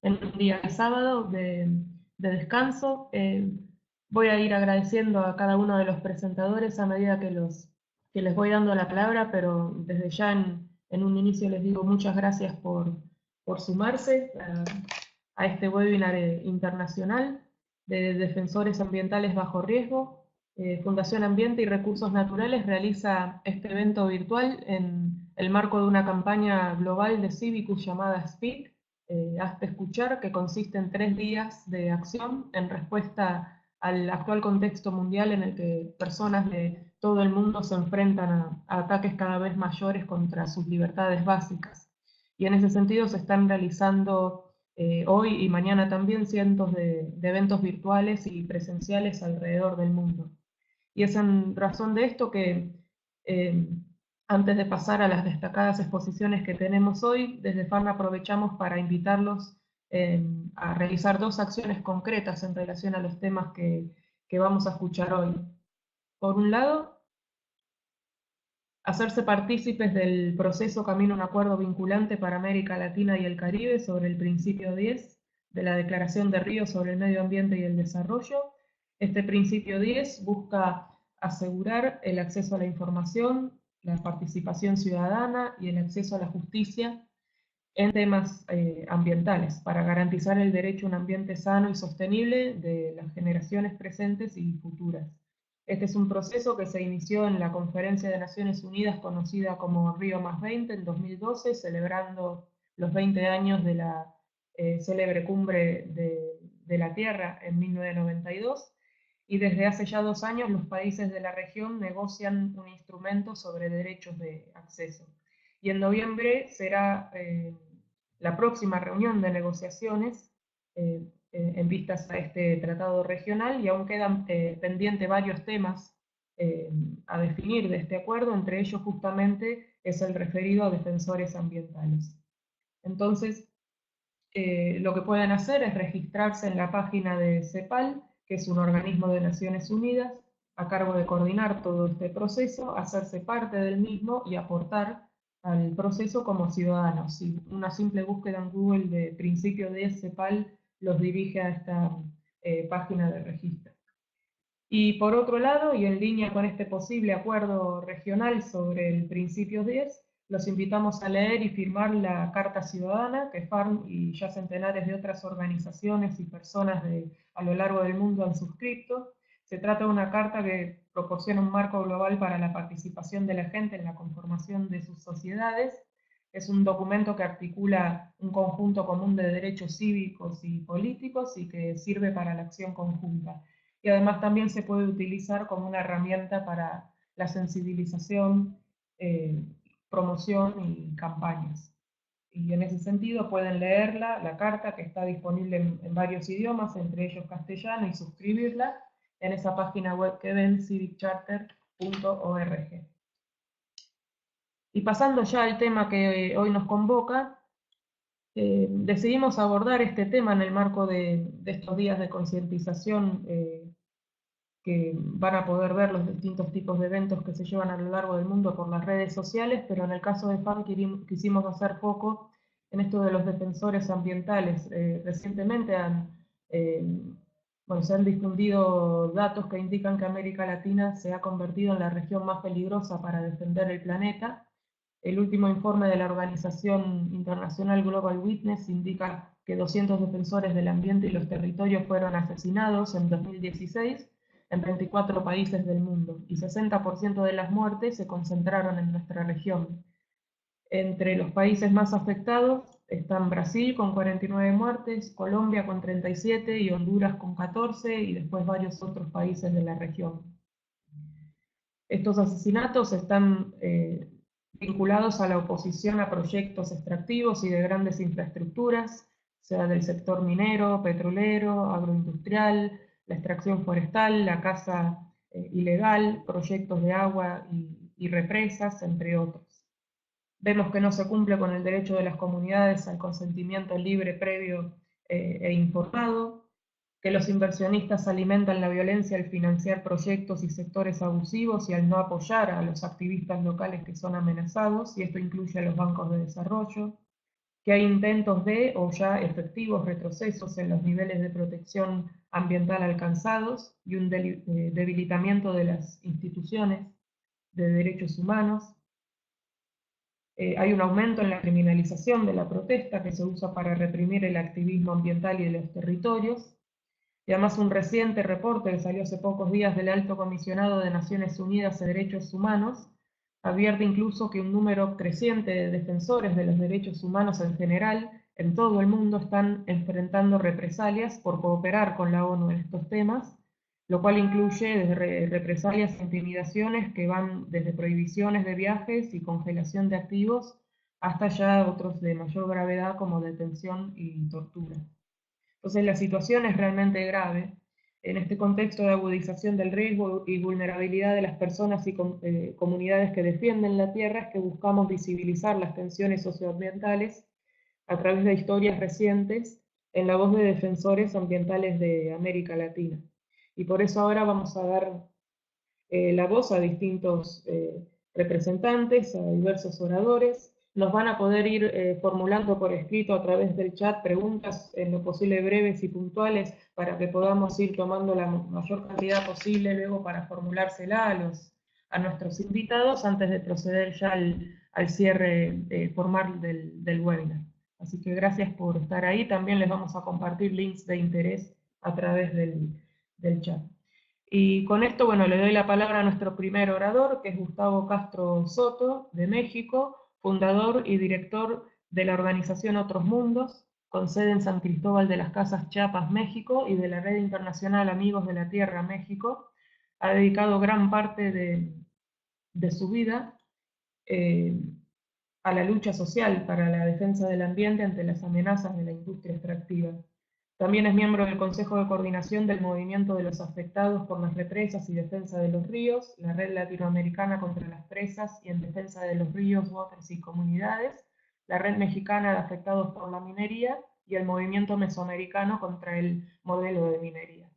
en un día sábado de descanso. Voy a ir agradeciendo a cada uno de los presentadores a medida que les voy dando la palabra, pero desde ya en un inicio les digo muchas gracias por sumarse a este webinar internacional de defensores ambientales bajo riesgo. Fundación Ambiente y Recursos Naturales realiza este evento virtual en el marco de una campaña global de Civicus llamada SPEAK, Hazte Escuchar, que consiste en 3 días de acción en respuesta al actual contexto mundial en el que personas de todo el mundo se enfrentan a ataques cada vez mayores contra sus libertades básicas. Y en ese sentido se están realizando hoy y mañana también cientos de eventos virtuales y presenciales alrededor del mundo. Y es en razón de esto que, eh, antes de pasar a las destacadas exposiciones que tenemos hoy, desde FARN aprovechamos para invitarlos a realizar 2 acciones concretas en relación a los temas que vamos a escuchar hoy. Por un lado, hacerse partícipes del proceso Camino a un Acuerdo Vinculante para América Latina y el Caribe sobre el Principio 10 de la Declaración de Río sobre el Medio Ambiente y el Desarrollo. Este Principio 10 busca asegurar el acceso a la información, la participación ciudadana y el acceso a la justicia en temas ambientales, para garantizar el derecho a un ambiente sano y sostenible de las generaciones presentes y futuras. Este es un proceso que se inició en la Conferencia de Naciones Unidas conocida como Río+20 en 2012, celebrando los 20 años de la célebre cumbre de la Tierra en 1992, y desde hace ya 2 años los países de la región negocian un instrumento sobre derechos de acceso. Y en noviembre será la próxima reunión de negociaciones en vistas a este tratado regional, y aún quedan pendientes varios temas a definir de este acuerdo, entre ellos justamente es el referido a defensores ambientales. Entonces, lo que pueden hacer es registrarse en la página de CEPAL, que es un organismo de Naciones Unidas, a cargo de coordinar todo este proceso, hacerse parte del mismo y aportar al proceso como ciudadanos. Si una simple búsqueda en Google de principio de CEPAL los dirige a esta página de registro. Y por otro lado, y en línea con este posible acuerdo regional sobre el Principio 10, los invitamos a leer y firmar la Carta Ciudadana que FARN y ya centenares de otras organizaciones y personas a lo largo del mundo han suscrito. Se trata de una carta que proporciona un marco global para la participación de la gente en la conformación de sus sociedades. Es un documento que articula un conjunto común de derechos cívicos y políticos y que sirve para la acción conjunta. Y además también se puede utilizar como una herramienta para la sensibilización, promoción y campañas. Y en ese sentido pueden leerla, la carta, que está disponible en varios idiomas, entre ellos castellano, y suscribirla en esa página web que ven, civiccharter.org. Y pasando ya al tema que hoy nos convoca, decidimos abordar este tema en el marco de estos días de concientización que van a poder ver los distintos tipos de eventos que se llevan a lo largo del mundo por las redes sociales, pero en el caso de FARN quisimos hacer foco en esto de los defensores ambientales. Recientemente se han difundido datos que indican que América Latina se ha convertido en la región más peligrosa para defender el planeta. El último informe de la organización internacional Global Witness indica que 200 defensores del ambiente y los territorios fueron asesinados en 2016 en 24 países del mundo, y 60% de las muertes se concentraron en nuestra región. Entre los países más afectados están Brasil con 49 muertes, Colombia con 37 y Honduras con 14, y después varios otros países de la región. Estos asesinatos están vinculados a la oposición a proyectos extractivos y de grandes infraestructuras, sea del sector minero, petrolero, agroindustrial, la extracción forestal, la caza ilegal, proyectos de agua y represas, entre otros. Vemos que no se cumple con el derecho de las comunidades al consentimiento libre, previo e informado, que los inversionistas alimentan la violencia al financiar proyectos y sectores abusivos y al no apoyar a los activistas locales que son amenazados, y esto incluye a los bancos de desarrollo, que hay intentos de o ya efectivos retrocesos en los niveles de protección ambiental alcanzados y un debilitamiento de las instituciones de derechos humanos. Hay un aumento en la criminalización de la protesta que se usa para reprimir el activismo ambiental y de los territorios. Y además un reciente reporte que salió hace pocos días del Alto Comisionado de Naciones Unidas de Derechos Humanos advierte incluso que un número creciente de defensores de los derechos humanos en general en todo el mundo están enfrentando represalias por cooperar con la ONU en estos temas, lo cual incluye desde represalias e intimidaciones que van desde prohibiciones de viajes y congelación de activos hasta ya otros de mayor gravedad como detención y tortura. Entonces la situación es realmente grave. En este contexto de agudización del riesgo y vulnerabilidad de las personas y comunidades que defienden la tierra es que buscamos visibilizar las tensiones socioambientales a través de historias recientes en la voz de defensores ambientales de América Latina. Y por eso ahora vamos a dar la voz a distintos representantes, a diversos oradores. Nos van a poder ir formulando por escrito a través del chat preguntas en lo posible breves y puntuales para que podamos ir tomando la mayor cantidad posible luego para formulársela a nuestros invitados antes de proceder ya al cierre formal del webinar. Así que gracias por estar ahí. También les vamos a compartir links de interés a través del chat. Y con esto, bueno, le doy la palabra a nuestro primer orador, que es Gustavo Castro Soto, de México, fundador y director de la organización Otros Mundos, con sede en San Cristóbal de las Casas, Chiapas, México, y de la Red Internacional Amigos de la Tierra, México. Ha dedicado gran parte de su vida a la lucha social para la defensa del ambiente ante las amenazas de la industria extractiva. También es miembro del Consejo de Coordinación del Movimiento de los Afectados por las Represas y Defensa de los Ríos, la Red Latinoamericana contra las Presas y en Defensa de los Ríos, Bosques y Comunidades, la Red Mexicana de Afectados por la Minería y el Movimiento Mesoamericano contra el Modelo de Minería.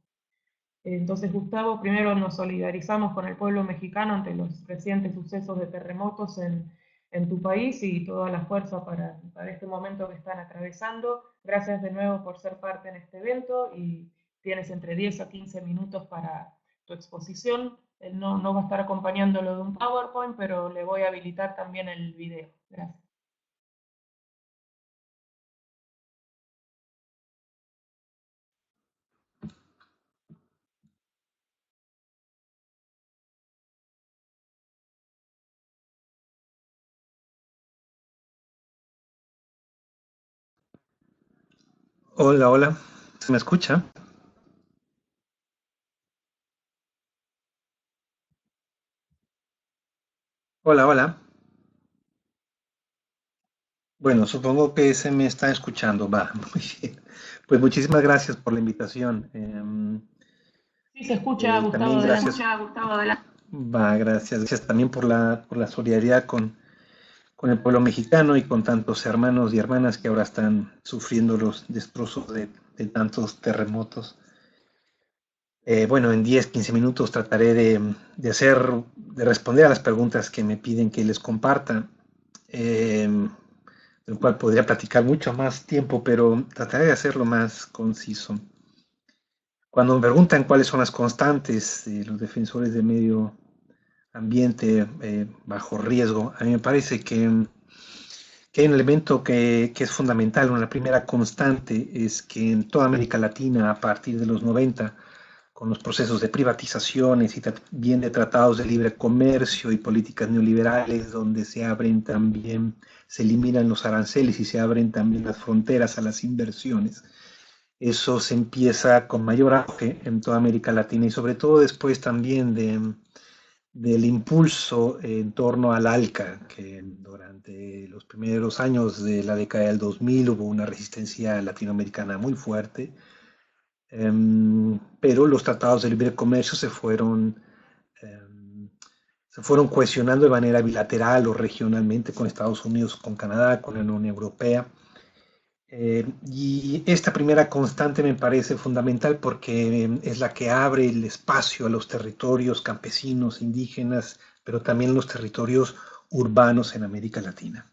Entonces, Gustavo, primero nos solidarizamos con el pueblo mexicano ante los recientes sucesos de terremotos en tu país y toda la fuerza para este momento que están atravesando. Gracias de nuevo por ser parte en este evento y tienes entre 10 a 15 minutos para tu exposición. Él no va a estar acompañándolo de un PowerPoint, pero le voy a habilitar también el video. Gracias. Hola, hola. ¿Se me escucha? Hola, hola. Bueno, supongo que se me está escuchando. Va, muy bien. Pues muchísimas gracias por la invitación. Sí, se escucha, Gustavo, También adelante. gracias. Va, gracias. Gracias también por la solidaridad con el pueblo mexicano y con tantos hermanos y hermanas que ahora están sufriendo los destrozos de tantos terremotos. Bueno, en 10, 15 minutos trataré de responder a las preguntas que me piden que les comparta. Del cual podría platicar mucho más tiempo, pero trataré de hacerlo más conciso. Cuando me preguntan cuáles son las constantes de los defensores del medio ambiente bajo riesgo, a mí me parece que hay un elemento que es fundamental. Una primera constante es que en toda América Latina, a partir de los 90, con los procesos de privatizaciones y también de tratados de libre comercio y políticas neoliberales, donde se abren también, se eliminan los aranceles y se abren también las fronteras a las inversiones. Eso se empieza con mayor auge en toda América Latina y sobre todo después también del impulso en torno al ALCA, que durante los primeros años de la década del 2000 hubo una resistencia latinoamericana muy fuerte, pero los tratados de libre comercio se fueron cohesionando de manera bilateral o regionalmente con Estados Unidos, con Canadá, con la Unión Europea. Y esta primera constante me parece fundamental porque es la que abre el espacio a los territorios campesinos, indígenas, pero también los territorios urbanos en América Latina.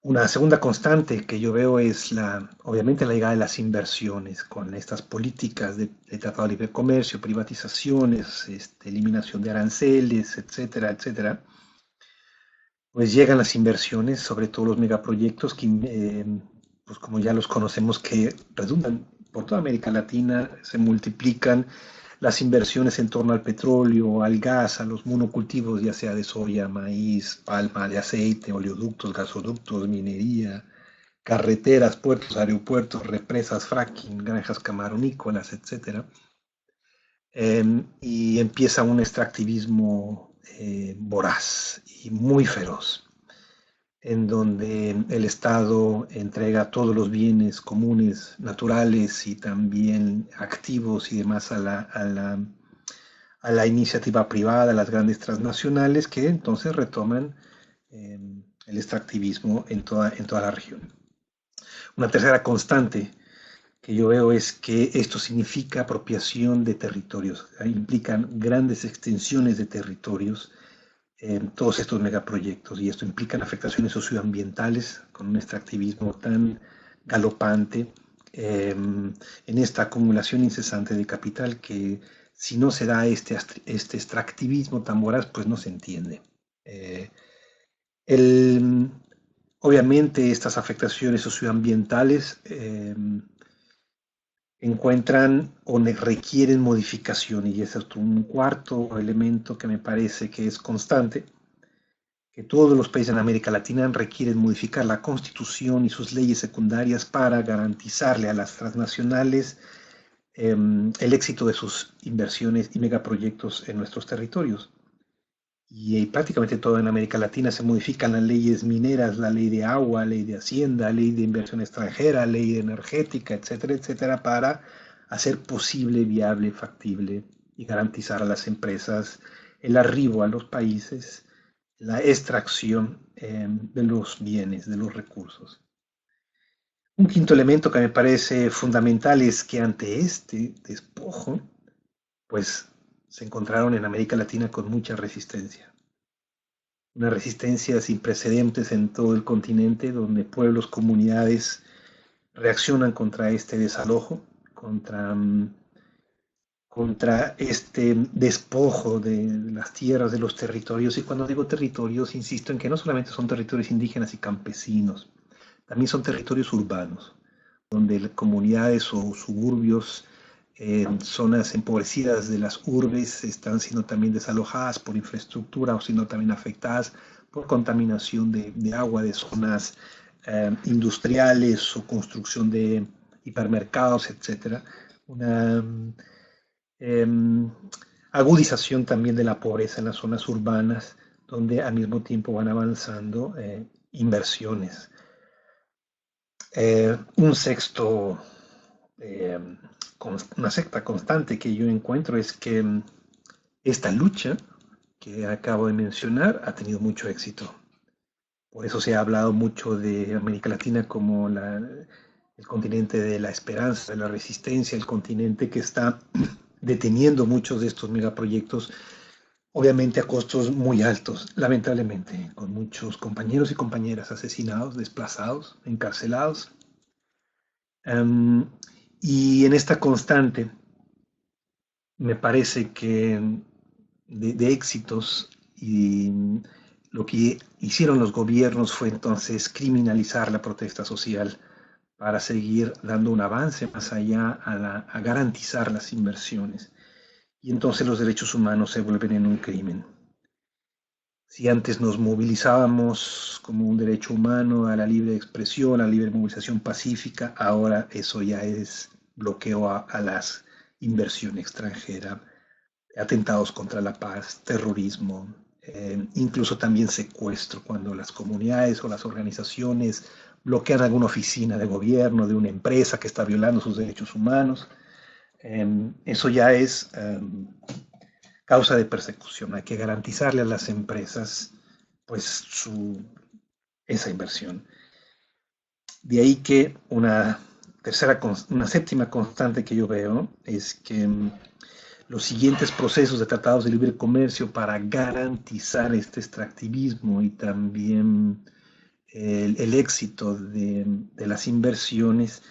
Una segunda constante que yo veo es obviamente la llegada de las inversiones con estas políticas de tratado de libre comercio, privatizaciones, eliminación de aranceles, etcétera, etcétera. Pues llegan las inversiones, sobre todo los megaproyectos que, pues como ya los conocemos, que redundan por toda América Latina, se multiplican las inversiones en torno al petróleo, al gas, a los monocultivos, ya sea de soya, maíz, palma, de aceite, oleoductos, gasoductos, minería, carreteras, puertos, aeropuertos, represas, fracking, granjas camaronícolas, etcétera. Y empieza un extractivismo voraz y muy feroz, en donde el Estado entrega todos los bienes comunes, naturales y también activos y demás a la iniciativa privada, a las grandes transnacionales, que entonces retoman el extractivismo en toda la región. Una tercera constante que yo veo es que esto significa apropiación de territorios, implican grandes extensiones de territorios en todos estos megaproyectos, y esto implica afectaciones socioambientales con un extractivismo tan galopante, en esta acumulación incesante de capital que, si no se da este extractivismo tan voraz, pues no se entiende. El, Obviamente estas afectaciones socioambientales encuentran o requieren modificación, y ese es un cuarto elemento que me parece que es constante, que todos los países en América Latina requieren modificar la Constitución y sus leyes secundarias para garantizarle a las transnacionales el éxito de sus inversiones y megaproyectos en nuestros territorios. Y prácticamente todo en América Latina se modifican las leyes mineras, la ley de agua, ley de hacienda, ley de inversión extranjera, ley energética, etcétera, etcétera, para hacer posible, viable, factible y garantizar a las empresas el arribo a los países, la extracción de los bienes, de los recursos. Un quinto elemento que me parece fundamental es que ante este despojo, pues se encontraron en América Latina con mucha resistencia. Una resistencia sin precedentes en todo el continente, donde pueblos, comunidades reaccionan contra este desalojo, contra este despojo de las tierras, de los territorios. Y cuando digo territorios, insisto en que no solamente son territorios indígenas y campesinos, también son territorios urbanos, donde comunidades o suburbios en zonas empobrecidas de las urbes están siendo también desalojadas por infraestructura o siendo también afectadas por contaminación de agua de zonas industriales o construcción de hipermercados, etc. Una eh, agudización también de la pobreza en las zonas urbanas, donde al mismo tiempo van avanzando inversiones. Un sexto una secta constante que yo encuentro es que esta lucha que acabo de mencionar ha tenido mucho éxito. Por eso se ha hablado mucho de América Latina como el continente de la esperanza, de la resistencia, el continente que está deteniendo muchos de estos megaproyectos, obviamente a costos muy altos, lamentablemente, con muchos compañeros y compañeras asesinados, desplazados, encarcelados. Y en esta constante, me parece que de éxitos, y lo que hicieron los gobiernos fue entonces criminalizar la protesta social para seguir dando un avance más allá a garantizar las inversiones. Y entonces los derechos humanos se vuelven en un crimen. Si antes nos movilizábamos como un derecho humano a la libre expresión, a la libre movilización pacífica, ahora eso ya es bloqueo a la inversión extranjera, atentados contra la paz, terrorismo, incluso también secuestro, cuando las comunidades o las organizaciones bloquean alguna oficina de gobierno, de una empresa que está violando sus derechos humanos. Eso ya es causa de persecución. Hay que garantizarle a las empresas pues esa inversión. De ahí que una séptima constante que yo veo es que los siguientes procesos de tratados de libre comercio para garantizar este extractivismo y también el éxito de las inversiones,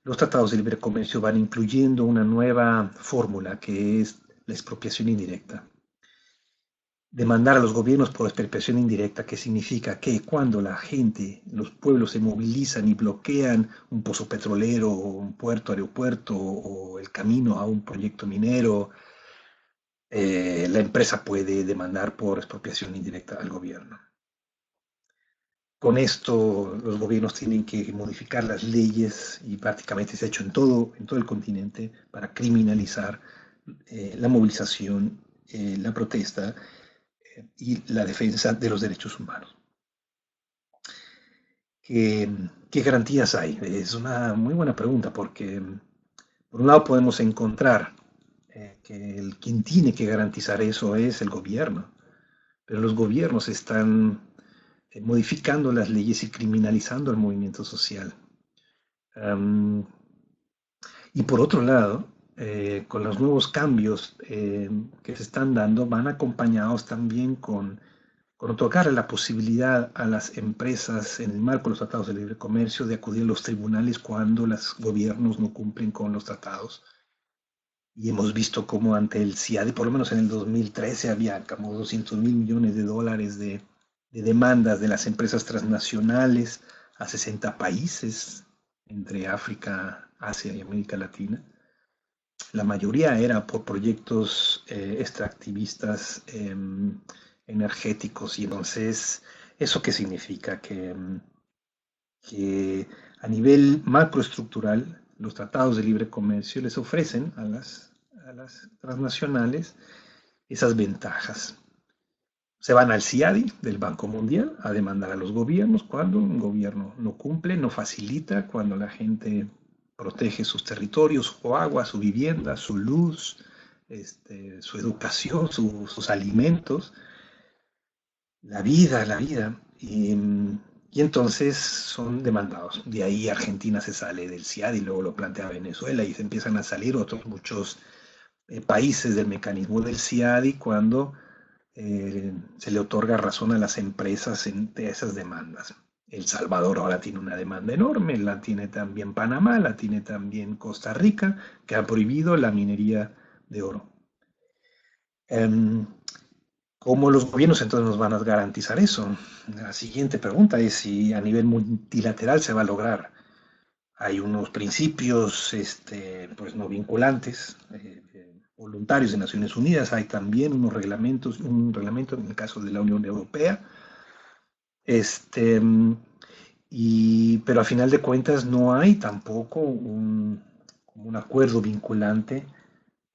los tratados de libre comercio van incluyendo una nueva fórmula que es la expropiación indirecta. Demandar a los gobiernos por expropiación indirecta, que significa que cuando la gente, los pueblos se movilizan y bloquean un pozo petrolero, o un puerto, aeropuerto, o el camino a un proyecto minero, la empresa puede demandar por expropiación indirecta al gobierno. Con esto los gobiernos tienen que modificar las leyes y prácticamente se ha hecho en todo el continente para criminalizar la movilización, la protesta y la defensa de los derechos humanos. ¿Qué garantías hay? Es una muy buena pregunta porque por un lado podemos encontrar que quien tiene que garantizar eso es el gobierno, pero los gobiernos están modificando las leyes y criminalizando el movimiento social. Um, y por otro lado, con los nuevos cambios que se están dando, van acompañados también con otorgarle la posibilidad a las empresas en el marco de los tratados de libre comercio de acudir a los tribunales cuando los gobiernos no cumplen con los tratados. Y hemos visto cómo ante el CIADI, por lo menos en el 2013, había como 200.000 millones de dólares de demandas de las empresas transnacionales a 60 países entre África, Asia y América Latina. La mayoría era por proyectos extractivistas energéticos. Y entonces, ¿eso qué significa? Que a nivel macroestructural, los tratados de libre comercio les ofrecen a las transnacionales esas ventajas. Se van al CIADI del Banco Mundial a demandar a los gobiernos cuando un gobierno no cumple, no facilita, cuando la gente protege sus territorios, su agua, su vivienda, su luz, su educación, sus alimentos, la vida, la vida. Y entonces son demandados. De ahí Argentina se sale del CIADI y luego lo plantea Venezuela y se empiezan a salir otros muchos países del mecanismo del CIADI cuando se le otorga razón a las empresas de esas demandas. El Salvador ahora tiene una demanda enorme, la tiene también Panamá, la tiene también Costa Rica, que ha prohibido la minería de oro. ¿Cómo los gobiernos entonces nos van a garantizar eso? La siguiente pregunta es si a nivel multilateral se va a lograr. Hay unos principios pues no vinculantes, voluntarios de Naciones Unidas, hay también unos reglamentos, un reglamento en el caso de la Unión Europea, pero a final de cuentas no hay tampoco un acuerdo vinculante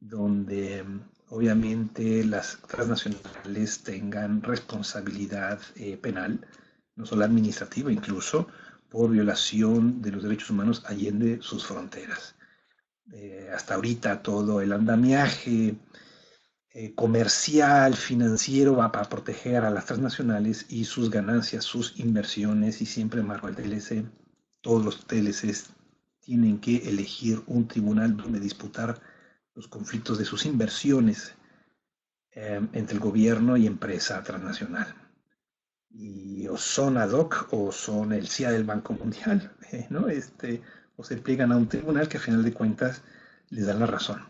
donde obviamente las transnacionales tengan responsabilidad penal, no solo administrativa, incluso por violación de los derechos humanos allende sus fronteras. Hasta ahorita todo el andamiaje comercial, financiero, va para proteger a las transnacionales y sus ganancias, sus inversiones, y siempre marco el TLC, todos los TLCs tienen que elegir un tribunal donde disputar los conflictos de sus inversiones entre el gobierno y empresa transnacional. Y o son ad hoc o son el CIA del Banco Mundial, ¿no? O se pliegan a un tribunal que a final de cuentas les dan la razón.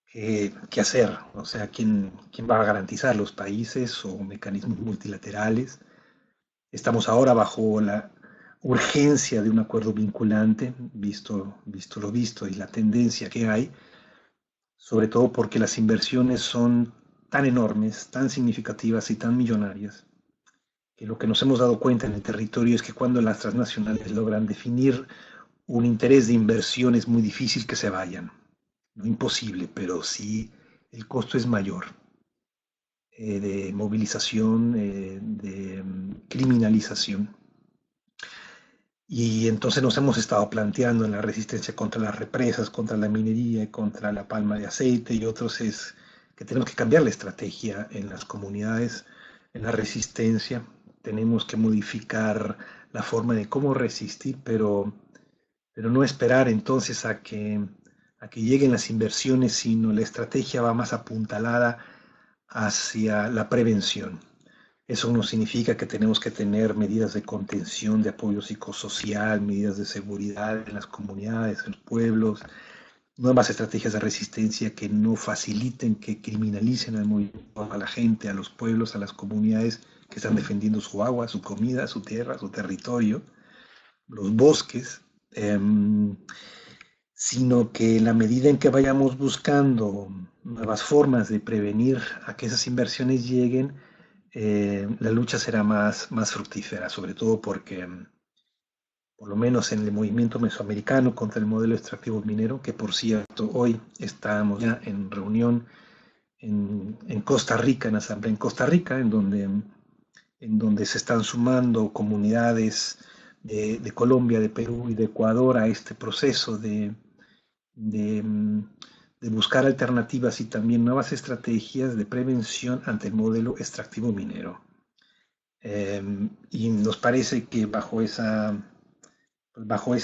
¿Qué hacer? O sea, ¿quién va a garantizar? ¿Los países o mecanismos multilaterales? Estamos ahora bajo la urgencia de un acuerdo vinculante, visto lo visto y la tendencia que hay, sobre todo porque las inversiones son tan enormes, tan significativas y tan millonarias, que lo que nos hemos dado cuenta en el territorio es que cuando las transnacionales logran definir un interés de inversión es muy difícil que se vayan. No imposible, pero sí el costo es mayor de movilización, de criminalización. Y entonces nos hemos estado planteando en la resistencia contra las represas, contra la minería, contra la palma de aceite y otros, es que tenemos que cambiar la estrategia en las comunidades, en la resistencia. Tenemos que modificar la forma de cómo resistir, pero no esperar entonces a que lleguen las inversiones, sino la estrategia va más apuntalada hacia la prevención. Eso no significa que tenemos que tener medidas de contención, de apoyo psicosocial, medidas de seguridad en las comunidades, en los pueblos, nuevas estrategias de resistencia que no faciliten, que criminalicen al movimiento, a la gente, a los pueblos, a las comunidades que están defendiendo su agua, su comida, su tierra, su territorio, los bosques, eh, sino que en la medida en que vayamos buscando nuevas formas de prevenir a que esas inversiones lleguen, la lucha será más fructífera, sobre todo porque por lo menos en el movimiento mesoamericano contra el modelo extractivo minero, que por cierto hoy estamos ya en reunión en Costa Rica, en asamblea en Costa Rica, en donde se están sumando comunidades de Colombia, de Perú y de Ecuador a este proceso de, de buscar alternativas y también nuevas estrategias de prevención ante el modelo extractivo minero. Y nos parece que bajo esa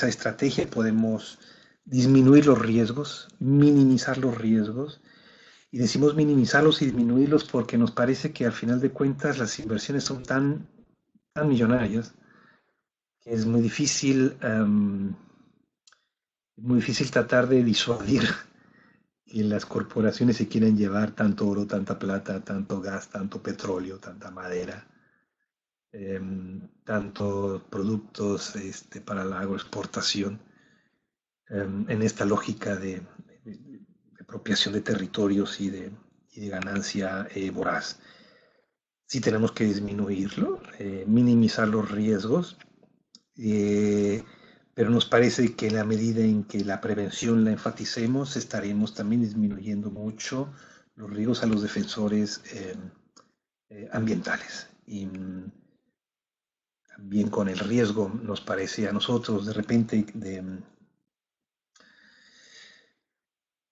estrategia podemos disminuir los riesgos, minimizar los riesgos. Y decimos minimizarlos y disminuirlos porque nos parece que al final de cuentas las inversiones son tan millonarias que es muy difícil tratar de disuadir que las corporaciones se quieren llevar tanto oro, tanta plata, tanto gas, tanto petróleo, tanta madera, tantos productos para la agroexportación, en esta lógica de apropiación de territorios y de ganancia voraz. Sí tenemos que disminuirlo, minimizar los riesgos, eh, pero nos parece que en la medida en que la prevención la enfaticemos, estaremos también disminuyendo mucho los riesgos a los defensores ambientales. Y también con el riesgo, nos parece a nosotros de repente,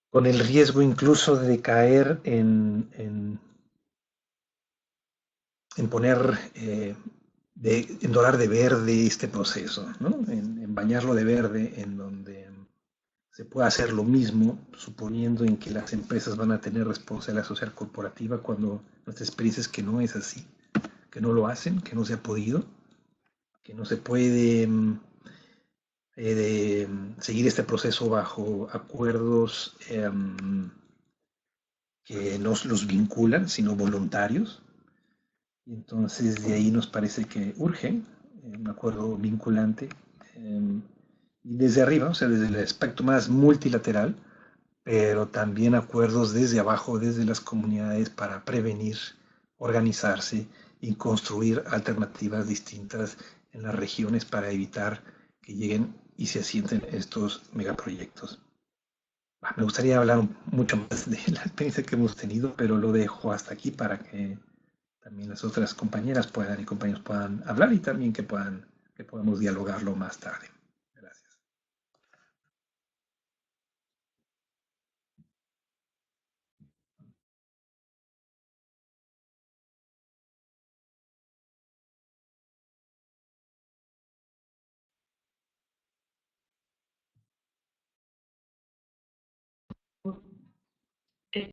con el riesgo incluso de caer en poner, en dorar de verde este proceso, ¿no? En bañarlo de verde, en donde se puede hacer lo mismo, suponiendo en que las empresas van a tener responsabilidad social corporativa, cuando nuestra experiencia es que no es así, que no lo hacen, que no se ha podido, que no se puede seguir este proceso bajo acuerdos que no los vinculan, sino voluntarios. Y entonces de ahí nos parece que urge un acuerdo vinculante y desde arriba, o sea, desde el aspecto más multilateral, pero también acuerdos desde abajo, desde las comunidades para prevenir, organizarse y construir alternativas distintas en las regiones para evitar que lleguen y se asienten estos megaproyectos. Me gustaría hablar mucho más de la experiencia que hemos tenido, pero lo dejo hasta aquí para que también las otras compañeras puedan y compañeros puedan hablar y también que podamos dialogarlo más tarde. Gracias. Eh,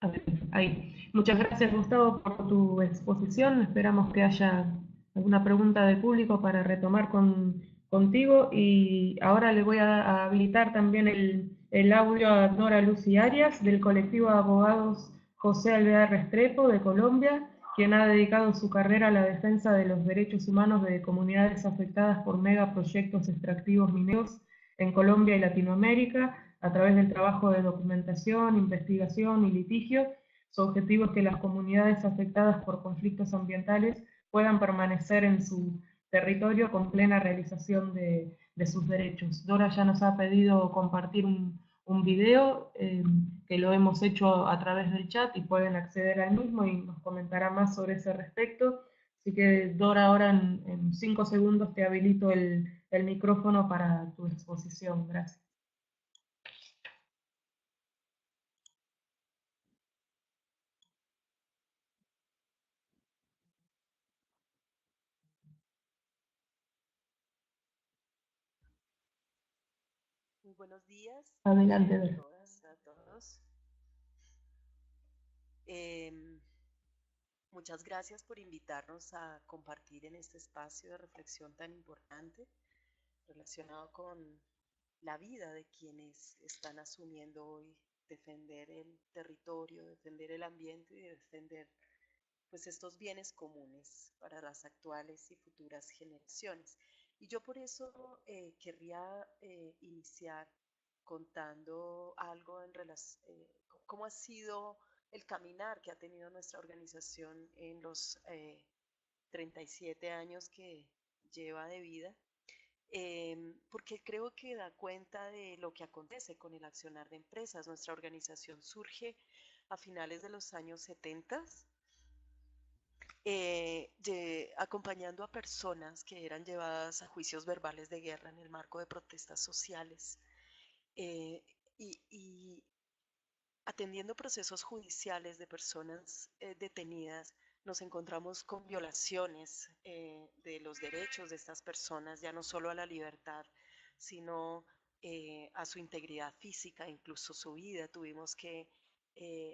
a ver, ahí. Muchas gracias, Gustavo, por tu exposición. Esperamos que haya alguna pregunta del público para retomar contigo. Y ahora le voy a habilitar también el audio a Dora Lucy Arias, del colectivo de abogados José Alvear Restrepo, de Colombia, quien ha dedicado su carrera a la defensa de los derechos humanos de comunidades afectadas por megaproyectos extractivos mineros en Colombia y Latinoamérica, a través del trabajo de documentación, investigación y litigio. Su objetivo es que las comunidades afectadas por conflictos ambientales puedan permanecer en su territorio con plena realización de sus derechos. Dora ya nos ha pedido compartir un video que lo hemos hecho a través del chat y pueden acceder al mismo y nos comentará más sobre ese respecto. Así que Dora, ahora en 5 segundos te habilito el micrófono para tu exposición. Gracias. Muy buenos días Adelante, a Dora. todas, a todos. Muchas gracias por invitarnos a compartir en este espacio de reflexión tan importante relacionado con la vida de quienes están asumiendo hoy defender el territorio, defender el ambiente y defender pues estos bienes comunes para las actuales y futuras generaciones. Y yo por eso querría iniciar contando algo en relación, cómo ha sido el caminar que ha tenido nuestra organización en los 37 años que lleva de vida, porque creo que da cuenta de lo que acontece con el accionar de empresas. Nuestra organización surge a finales de los años 70, acompañando a personas que eran llevadas a juicios verbales de guerra en el marco de protestas sociales, y atendiendo procesos judiciales de personas detenidas. Nos encontramos con violaciones de los derechos de estas personas, ya no solo a la libertad, sino a su integridad física, incluso su vida. Tuvimos que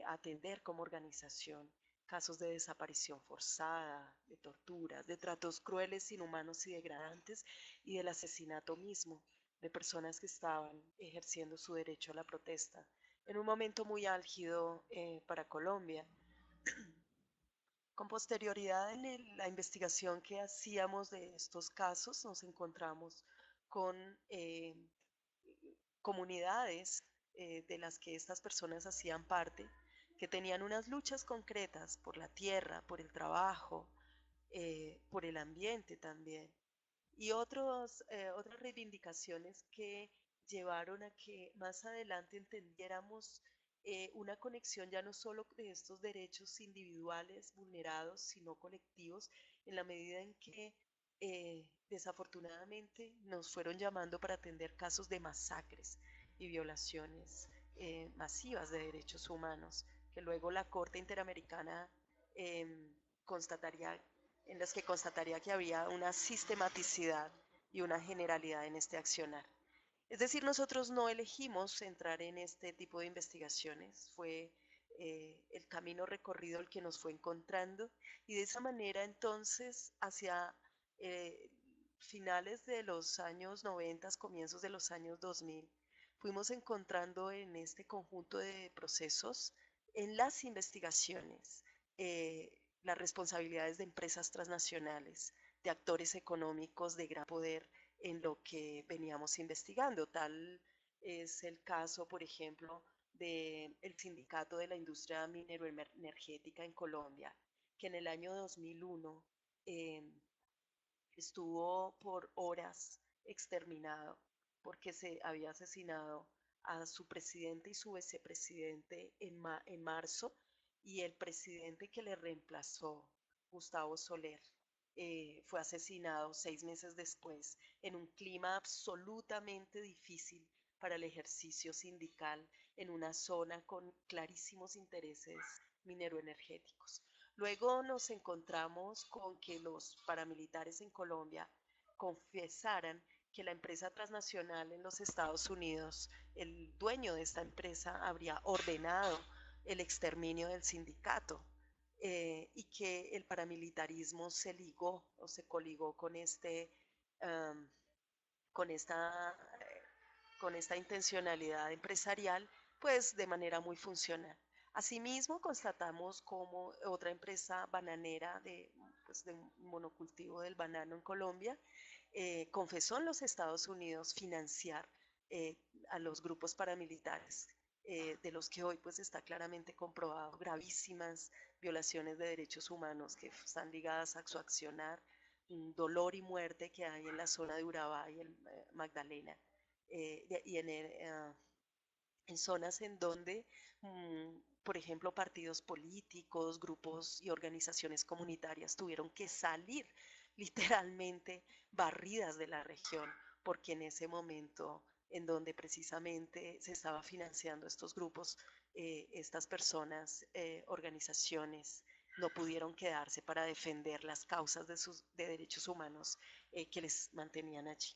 atender como organización casos de desaparición forzada, de torturas, de tratos crueles, inhumanos y degradantes, y del asesinato mismo de personas que estaban ejerciendo su derecho a la protesta en un momento muy álgido para Colombia. Con posterioridad en la investigación que hacíamos de estos casos, nos encontramos con comunidades de las que estas personas hacían parte, que tenían unas luchas concretas por la tierra, por el trabajo, por el ambiente también, y otras reivindicaciones que llevaron a que más adelante entendiéramos una conexión ya no solo de estos derechos individuales vulnerados, sino colectivos, en la medida en que desafortunadamente nos fueron llamando para atender casos de masacres y violaciones masivas de derechos humanos, que luego la Corte Interamericana constataría en las que constataría que había una sistematicidad y una generalidad en este accionar. Es decir, nosotros no elegimos entrar en este tipo de investigaciones, fue el camino recorrido el que nos fue encontrando, y de esa manera entonces hacia finales de los años 90, comienzos de los años 2000, fuimos encontrando en este conjunto de procesos, en las investigaciones, las responsabilidades de empresas transnacionales, de actores económicos de gran poder en lo que veníamos investigando. Tal es el caso, por ejemplo, del Sindicato de la Industria Minero-Energética en Colombia, que en el año 2001 estuvo por horas exterminado porque se había asesinado a su presidente y su vicepresidente en marzo, y el presidente que le reemplazó, Gustavo Soler, fue asesinado 6 meses después en un clima absolutamente difícil para el ejercicio sindical en una zona con clarísimos intereses mineroenergéticos. Luego nos encontramos con que los paramilitares en Colombia confesaran que la empresa transnacional en los Estados Unidos, el dueño de esta empresa, habría ordenado el exterminio del sindicato, y que el paramilitarismo se ligó o se coligó con um, con esta, con esta intencionalidad empresarial, pues de manera muy funcional. Asimismo, constatamos como otra empresa bananera pues, de monocultivo del banano en Colombia confesó en los Estados Unidos financiar a los grupos paramilitares, de los que hoy pues está claramente comprobado gravísimas violaciones de derechos humanos que están ligadas a su accionar, dolor y muerte que hay en la zona de Urabá y en Magdalena, y en zonas en donde, por ejemplo, partidos políticos, grupos y organizaciones comunitarias tuvieron que salir literalmente barridas de la región, porque en ese momento en donde precisamente se estaba financiando estos grupos, estas personas, organizaciones, no pudieron quedarse para defender las causas de derechos humanos que les mantenían allí.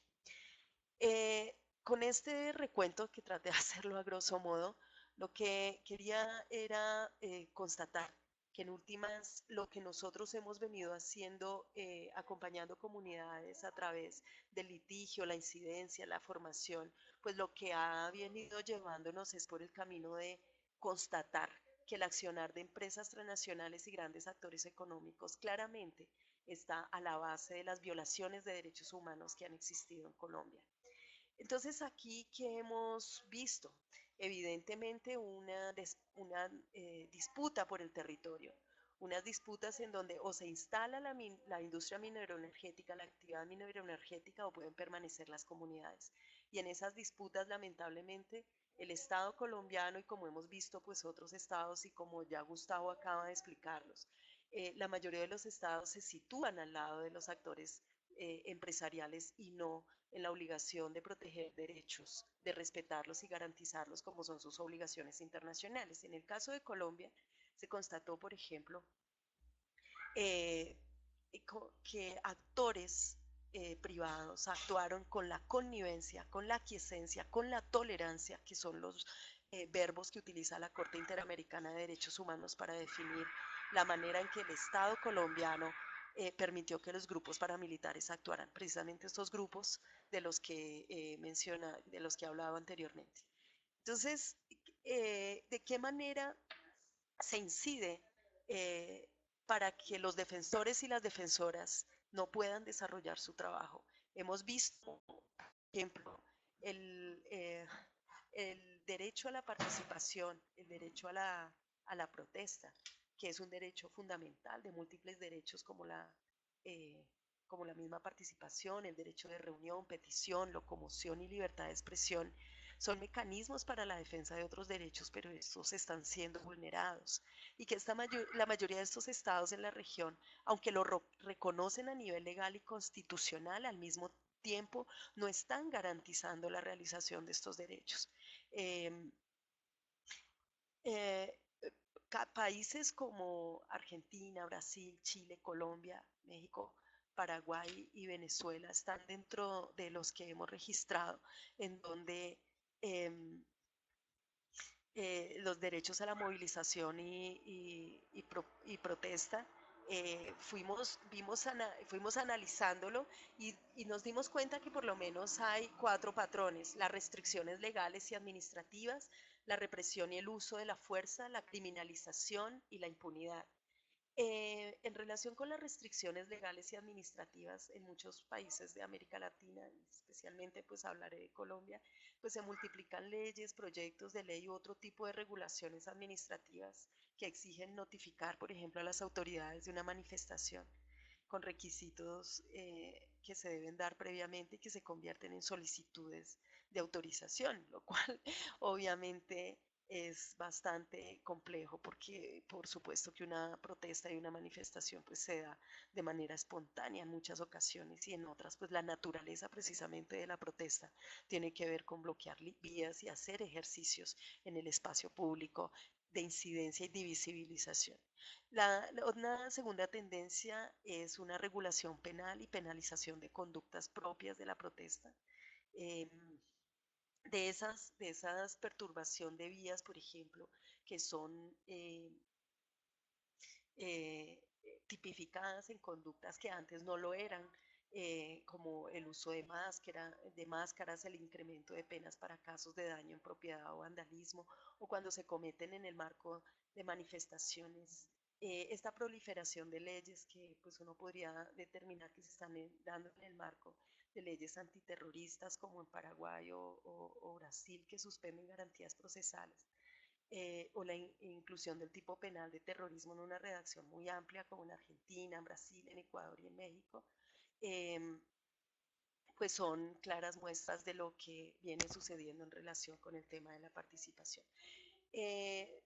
Con este recuento, que traté de hacerlo a grosso modo, Lo que quería era constatar que en últimas lo que nosotros hemos venido haciendo, acompañando comunidades a través del litigio, la incidencia, la formación, pues lo que ha venido llevándonos es por el camino de constatar que el accionar de empresas transnacionales y grandes actores económicos claramente está a la base de las violaciones de derechos humanos que han existido en Colombia. Entonces aquí, ¿qué hemos visto? Evidentemente una disputa por el territorio, unas disputas en donde o se instala la industria mineroenergética, la actividad mineroenergética, o pueden permanecer las comunidades. Y en esas disputas, lamentablemente, el Estado colombiano, y como hemos visto, pues otros estados, y como ya Gustavo acaba de explicarlos, la mayoría de los estados se sitúan al lado de los actores empresariales y no en la obligación de proteger derechos, de respetarlos y garantizarlos como son sus obligaciones internacionales. En el caso de Colombia, se constató, por ejemplo, eh, que actores privados actuaron con la connivencia, con la aquiescencia, con la tolerancia, que son los verbos que utiliza la Corte Interamericana de Derechos Humanos para definir la manera en que el Estado colombiano permitió que los grupos paramilitares actuaran, precisamente estos grupos de los que de los que he hablado anteriormente. Entonces, ¿de qué manera se incide para que los defensores y las defensoras no puedan desarrollar su trabajo? Hemos visto, por ejemplo, el, eh, el derecho a la participación, el derecho a la protesta, que es un derecho fundamental de múltiples derechos eh, como la misma participación, el derecho de reunión, petición, locomoción y libertad de expresión, son mecanismos para la defensa de otros derechos, pero estos están siendo vulnerados. Y que la mayoría de estos estados en la región, aunque lo reconocen a nivel legal y constitucional, al mismo tiempo no están garantizando la realización de estos derechos. Eh, eh, Países como Argentina, Brasil, Chile, Colombia, México, Paraguay y Venezuela están dentro de los que hemos registrado, en donde eh, los derechos a la movilización y protesta, fuimos analizándolo y nos dimos cuenta que por lo menos hay 4 patrones: las restricciones legales y administrativas, la represión y el uso de la fuerza, la criminalización y la impunidad. En relación con las restricciones legales y administrativas en muchos países de América Latina, especialmente pues hablaré de Colombia, pues se multiplican leyes, proyectos de ley u otro tipo de regulaciones administrativas que exigen notificar, por ejemplo, a las autoridades de una manifestación con requisitos que se deben dar previamente y que se convierten en solicitudes de autorización, lo cual obviamente es bastante complejo porque por supuesto que una protesta y una manifestación pues se da de manera espontánea en muchas ocasiones, y en otras pues la naturaleza precisamente de la protesta tiene que ver con bloquear vías y hacer ejercicios en el espacio público de incidencia y divisibilización. Una segunda tendencia es una regulación penal y penalización de conductas propias de la protesta. Eh, de esas perturbación de vías, por ejemplo, que son tipificadas en conductas que antes no lo eran, como el uso de máscaras, el incremento de penas para casos de daño en propiedad o vandalismo, o cuando se cometen en el marco de manifestaciones. Esta proliferación de leyes que pues uno podría determinar que se están dando en el marco de leyes antiterroristas como en Paraguay o Brasil, que suspenden garantías procesales, o la inclusión del tipo penal de terrorismo en una redacción muy amplia como en Argentina, en Brasil, en Ecuador y en México, eh, pues son claras muestras de lo que viene sucediendo en relación con el tema de la participación. Eh,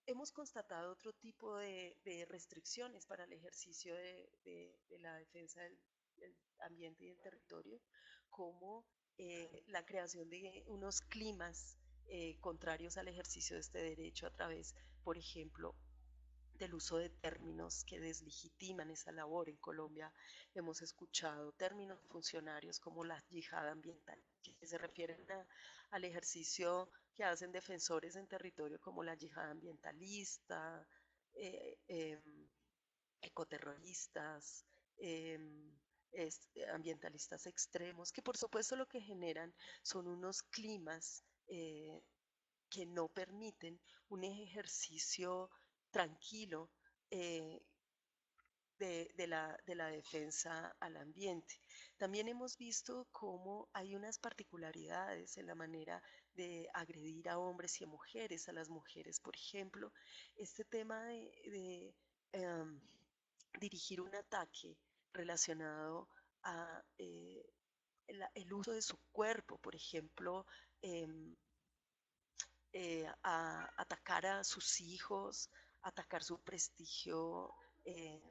Hemos constatado otro tipo de restricciones para el ejercicio de la defensa del ambiente y del territorio, como la creación de unos climas contrarios al ejercicio de este derecho a través, por ejemplo, del uso de términos que deslegitiman esa labor. En Colombia hemos escuchado términos funcionarios como la yihad ambiental, que se refieren al ejercicio que hacen defensores en territorio como la yihad ambientalista, eh, em, ecoterroristas, ambientalistas extremos, que por supuesto lo que generan son unos climas que no permiten un ejercicio tranquilo eh, de la defensa al ambiente. También hemos visto cómo hay unas particularidades en la manera de agredir a hombres y a mujeres. A las mujeres, por ejemplo, este tema de dirigir un ataque relacionado a el uso de su cuerpo, por ejemplo, em, a atacar a sus hijos, atacar su prestigio, eh,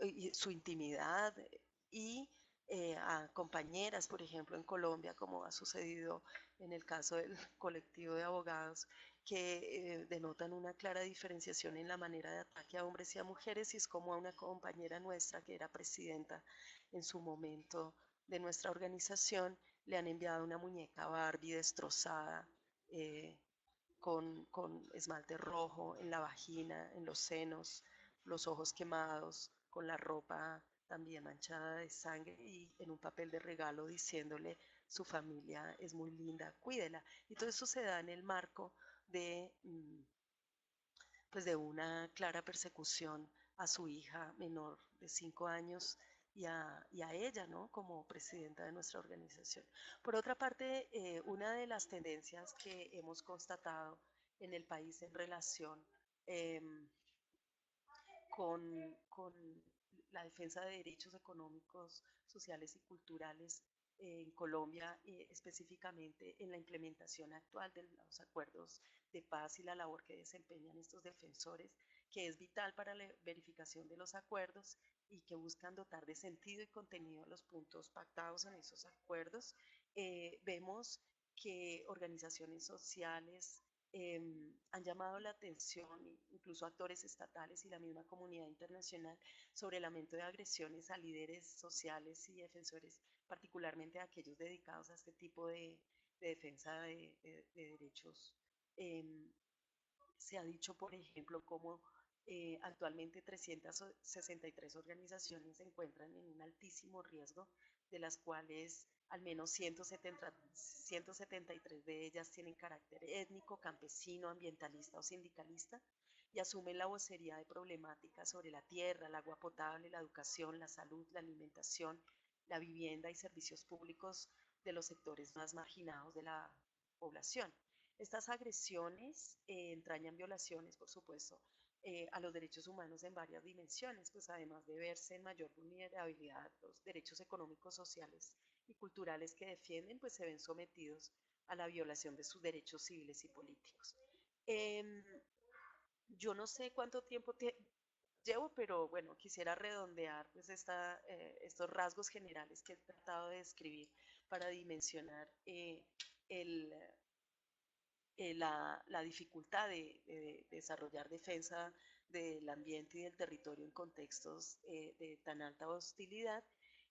y su intimidad y a compañeras, por ejemplo, en Colombia, como ha sucedido en el caso del colectivo de abogados, que denotan una clara diferenciación en la manera de ataque a hombres y a mujeres, y es como a una compañera nuestra que era presidenta en su momento de nuestra organización, le han enviado una muñeca Barbie destrozada, eh, con esmalte rojo en la vagina, en los senos, los ojos quemados, con la ropa también manchada de sangre y en un papel de regalo diciéndole su familia es muy linda, cuídela. Y todo eso se da en el marco de, pues de una clara persecución a su hija menor de 5 años y a ella, ¿no? Como presidenta de nuestra organización. Por otra parte, una de las tendencias que hemos constatado en el país en relación eh, con la defensa de derechos económicos, sociales y culturales en Colombia, específicamente en la implementación actual de los acuerdos de paz y la labor que desempeñan estos defensores, que es vital para la verificación de los acuerdos y que buscan dotar de sentido y contenido a los puntos pactados en esos acuerdos. Vemos que organizaciones sociales han llamado la atención, incluso actores estatales y la misma comunidad internacional, sobre el aumento de agresiones a líderes sociales y defensores, particularmente a aquellos dedicados a este tipo de defensa de derechos. Eh, Se ha dicho, por ejemplo, cómo actualmente 363 organizaciones se encuentran en un altísimo riesgo, de las cuales al menos 173 de ellas tienen carácter étnico, campesino, ambientalista o sindicalista, y asumen la vocería de problemáticas sobre la tierra, el agua potable, la educación, la salud, la alimentación, la vivienda y servicios públicos de los sectores más marginados de la población. Estas agresiones entrañan violaciones, por supuesto, a los derechos humanos en varias dimensiones, pues además de verse en mayor vulnerabilidad, los derechos económicos, sociales y culturales que defienden, pues se ven sometidos a la violación de sus derechos civiles y políticos. Eh, yo no sé cuánto tiempo llevo, pero bueno, quisiera redondear pues estos rasgos generales que he tratado de describir para dimensionar el, la dificultad de desarrollar defensa del ambiente y del territorio en contextos de tan alta hostilidad.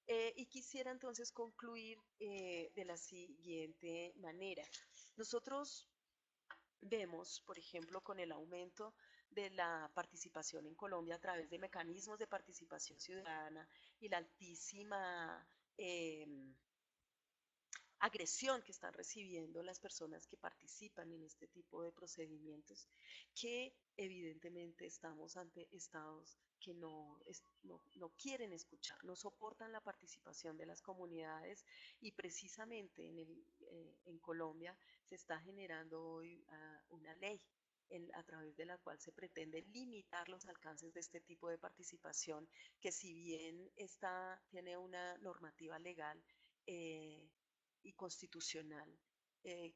Y quisiera entonces concluir de la siguiente manera. Nosotros vemos, por ejemplo, con el aumento de la participación en Colombia a través de mecanismos de participación ciudadana y la altísima agresión que están recibiendo las personas que participan en este tipo de procedimientos, que evidentemente estamos ante estados que no quieren escuchar, no soportan la participación de las comunidades, y precisamente en Colombia se está generando hoy una ley a través de la cual se pretende limitar los alcances de este tipo de participación, que si bien tiene una normativa legal, eh, y constitucional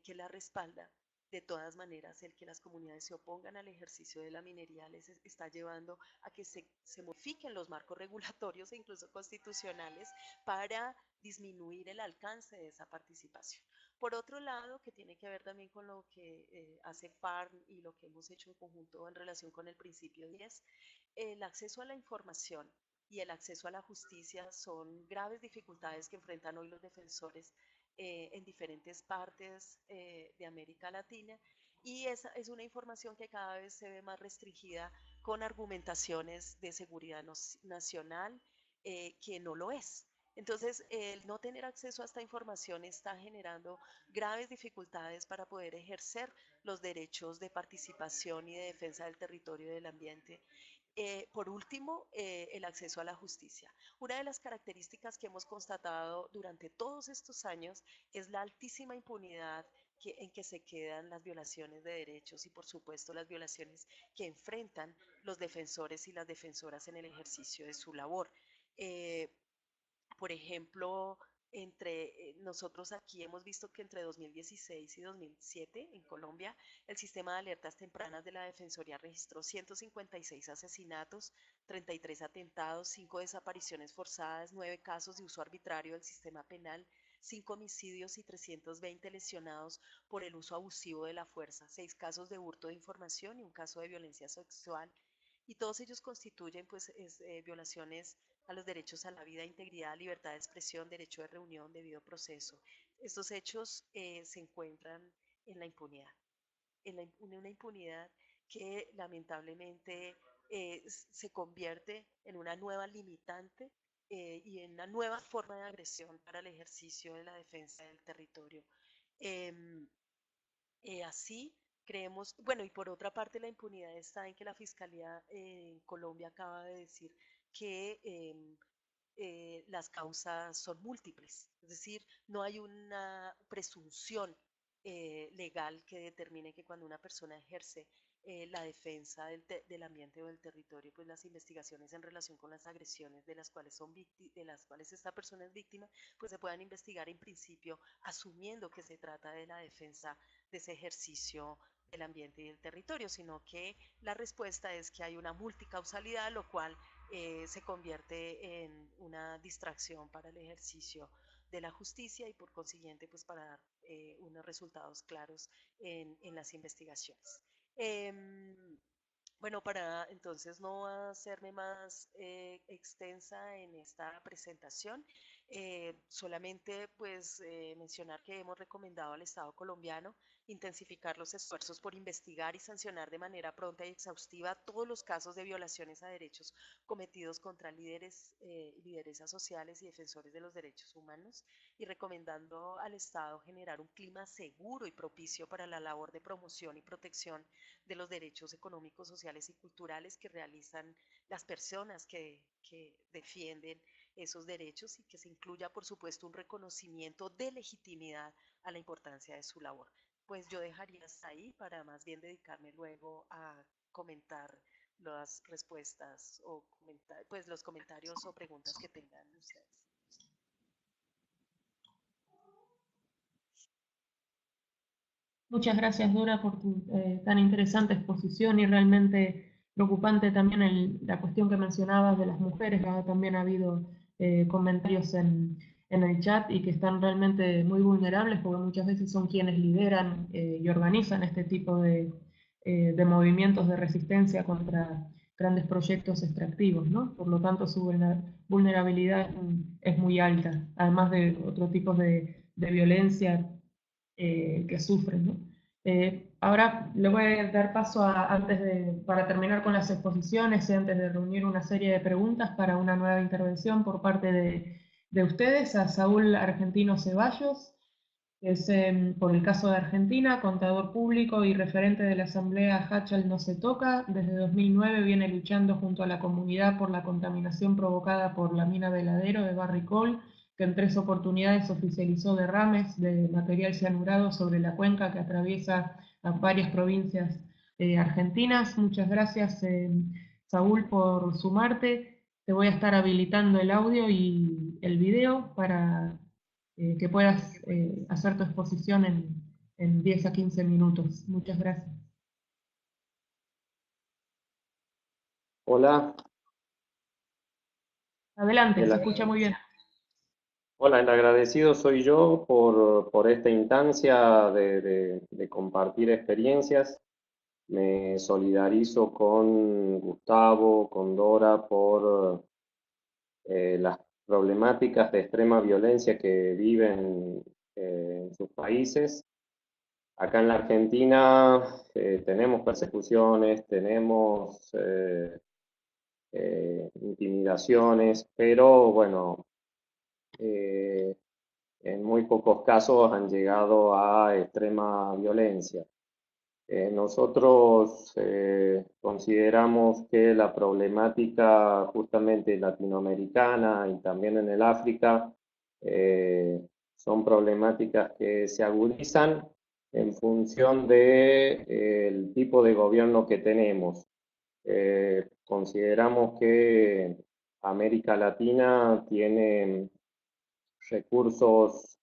que la respalda, de todas maneras el que las comunidades se opongan al ejercicio de la minería les está llevando a que se modifiquen los marcos regulatorios e incluso constitucionales para disminuir el alcance de esa participación. Por otro lado, que tiene que ver también con lo que hace FARN y lo que hemos hecho en conjunto en relación con el principio 10, el acceso a la información y el acceso a la justicia son graves dificultades que enfrentan hoy los defensores en diferentes partes de América Latina, y esa es una información que cada vez se ve más restringida con argumentaciones de seguridad nacional que no lo es. Entonces, el no tener acceso a esta información está generando graves dificultades para poder ejercer los derechos de participación y de defensa del territorio y del ambiente. Por último, el acceso a la justicia. Una de las características que hemos constatado durante todos estos años es la altísima impunidad en que se quedan las violaciones de derechos y, por supuesto, las violaciones que enfrentan los defensores y las defensoras en el ejercicio de su labor. Eh, por ejemplo, nosotros aquí hemos visto que entre 2016 y 2007 en Colombia, el sistema de alertas tempranas de la Defensoría registró 156 asesinatos, 33 atentados, 5 desapariciones forzadas, 9 casos de uso arbitrario del sistema penal, 5 homicidios y 320 lesionados por el uso abusivo de la fuerza, 6 casos de hurto de información y un caso de violencia sexual, y todos ellos constituyen pues violaciones a los derechos a la vida, integridad, libertad de expresión, derecho de reunión, debido proceso. Estos hechos se encuentran en la impunidad, en una impunidad que lamentablemente se convierte en una nueva limitante y en una nueva forma de agresión para el ejercicio de la defensa del territorio. Em, Así creemos, bueno, y por otra parte la impunidad está en que la Fiscalía en Colombia acaba de decir que las causas son múltiples, es decir, no hay una presunción legal que determine que cuando una persona ejerce la defensa del ambiente o del territorio, pues las investigaciones en relación con las agresiones de las cuales de las cuales esta persona es víctima, pues se puedan investigar en principio asumiendo que se trata de la defensa de ese ejercicio del ambiente y del territorio, sino que la respuesta es que hay una multicausalidad, lo cual se convierte en una distracción para el ejercicio de la justicia y por consiguiente pues para dar unos resultados claros en las investigaciones. Bueno, para entonces no hacerme más extensa en esta presentación, solamente pues mencionar que hemos recomendado al Estado colombiano intensificar los esfuerzos por investigar y sancionar de manera pronta y exhaustiva todos los casos de violaciones a derechos cometidos contra líderes y lideresas sociales y defensores de los derechos humanos, y recomendando al Estado generar un clima seguro y propicio para la labor de promoción y protección de los derechos económicos, sociales y culturales que realizan las personas que defienden esos derechos, y que se incluya, por supuesto, un reconocimiento de legitimidad a la importancia de su labor. Pues yo dejaría hasta ahí para más bien dedicarme luego a comentar las respuestas o pues los comentarios o preguntas que tengan ustedes. Muchas gracias, Dora, por tu tan interesante exposición y realmente preocupante también la cuestión que mencionabas de las mujeres. También ha habido comentarios en el chat y que están realmente muy vulnerables porque muchas veces son quienes lideran y organizan este tipo de movimientos de resistencia contra grandes proyectos extractivos, ¿no? Por lo tanto, su vulnerabilidad es muy alta, además de otros tipos de violencia que sufren, ¿no? Ahora le voy a dar paso para terminar con las exposiciones y antes de reunir una serie de preguntas para una nueva intervención por parte de ustedes, a Saúl Argentino Ceballos, que es por el caso de Argentina, contador público y referente de la Asamblea Hachal No Se Toca. Desde 2009 viene luchando junto a la comunidad por la contaminación provocada por la mina Veladero de Barricol, que en 3 oportunidades oficializó derrames de material cianurado sobre la cuenca que atraviesa a varias provincias argentinas. Muchas gracias, Saúl, por sumarte. Te voy a estar habilitando el audio y el video para que puedas hacer tu exposición en 10 a 15 minutos. Muchas gracias. Hola. Adelante, se escucha muy bien. Hola, el agradecido soy yo por esta instancia de compartir experiencias. Me solidarizo con Gustavo, con Dora, por las problemáticas de extrema violencia que viven en sus países. Acá en la Argentina tenemos persecuciones, tenemos intimidaciones, pero bueno, en muy pocos casos han llegado a extrema violencia. Nosotros consideramos que la problemática justamente latinoamericana y también en el África son problemáticas que se agudizan en función del tipo de gobierno que tenemos. Consideramos que América Latina tiene recursos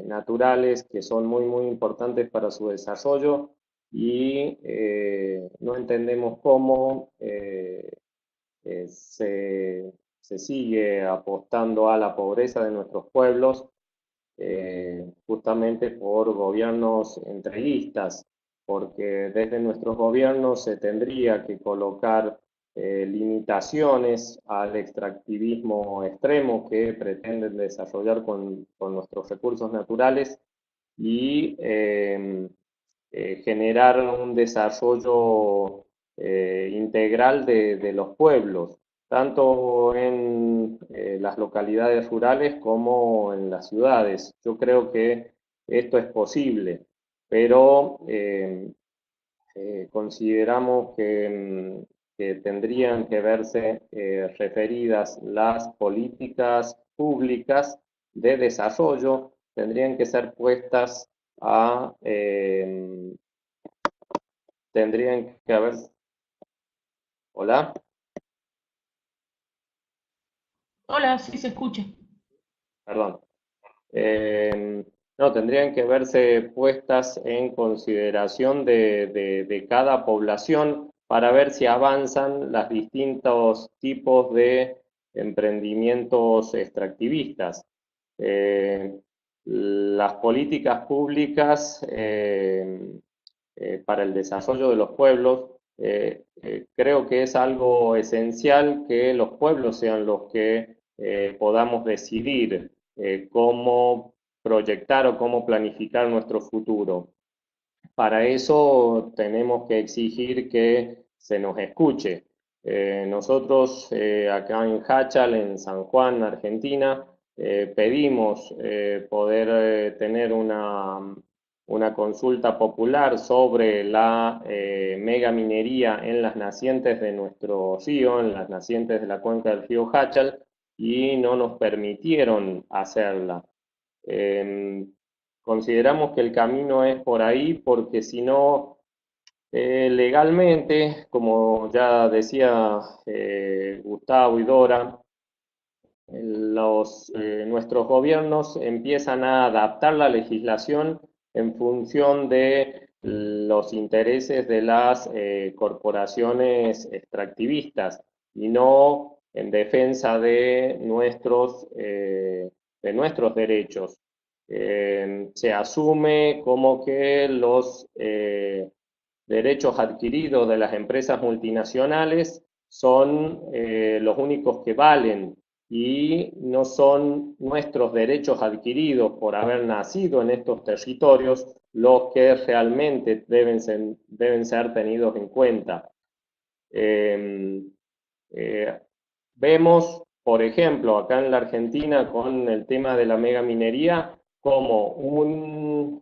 naturales que son muy importantes para su desarrollo y no entendemos cómo se sigue apostando a la pobreza de nuestros pueblos justamente por gobiernos entreguistas, porque desde nuestros gobiernos se tendría que colocar limitaciones al extractivismo extremo que pretenden desarrollar con nuestros recursos naturales y generar un desarrollo integral de los pueblos, tanto en las localidades rurales como en las ciudades. Yo creo que esto es posible, pero consideramos que tendrían que verse referidas las políticas públicas de desarrollo, tendrían que ser puestas a, tendrían que haber, hola, Hola, sí se escucha. perdón. No, tendrían que verse puestas en consideración de cada población para ver si avanzan los distintos tipos de emprendimientos extractivistas. Las políticas públicas para el desarrollo de los pueblos, creo que es algo esencial que los pueblos sean los que podamos decidir cómo proyectar o cómo planificar nuestro futuro. Para eso tenemos que exigir que se nos escuche. Nosotros acá en Hachal, en San Juan, Argentina, pedimos poder tener una consulta popular sobre la megaminería en las nacientes de nuestro río, en las nacientes de la cuenca del río Hachal, y no nos permitieron hacerla. Consideramos que el camino es por ahí porque si no, legalmente, como ya decía Gustavo y Dora, nuestros gobiernos empiezan a adaptar la legislación en función de los intereses de las corporaciones extractivistas y no en defensa de nuestros derechos. Se asume como que los derechos adquiridos de las empresas multinacionales son los únicos que valen y no son nuestros derechos adquiridos por haber nacido en estos territorios los que realmente deben ser tenidos en cuenta. Vemos, por ejemplo, acá en la Argentina con el tema de la megaminería, como un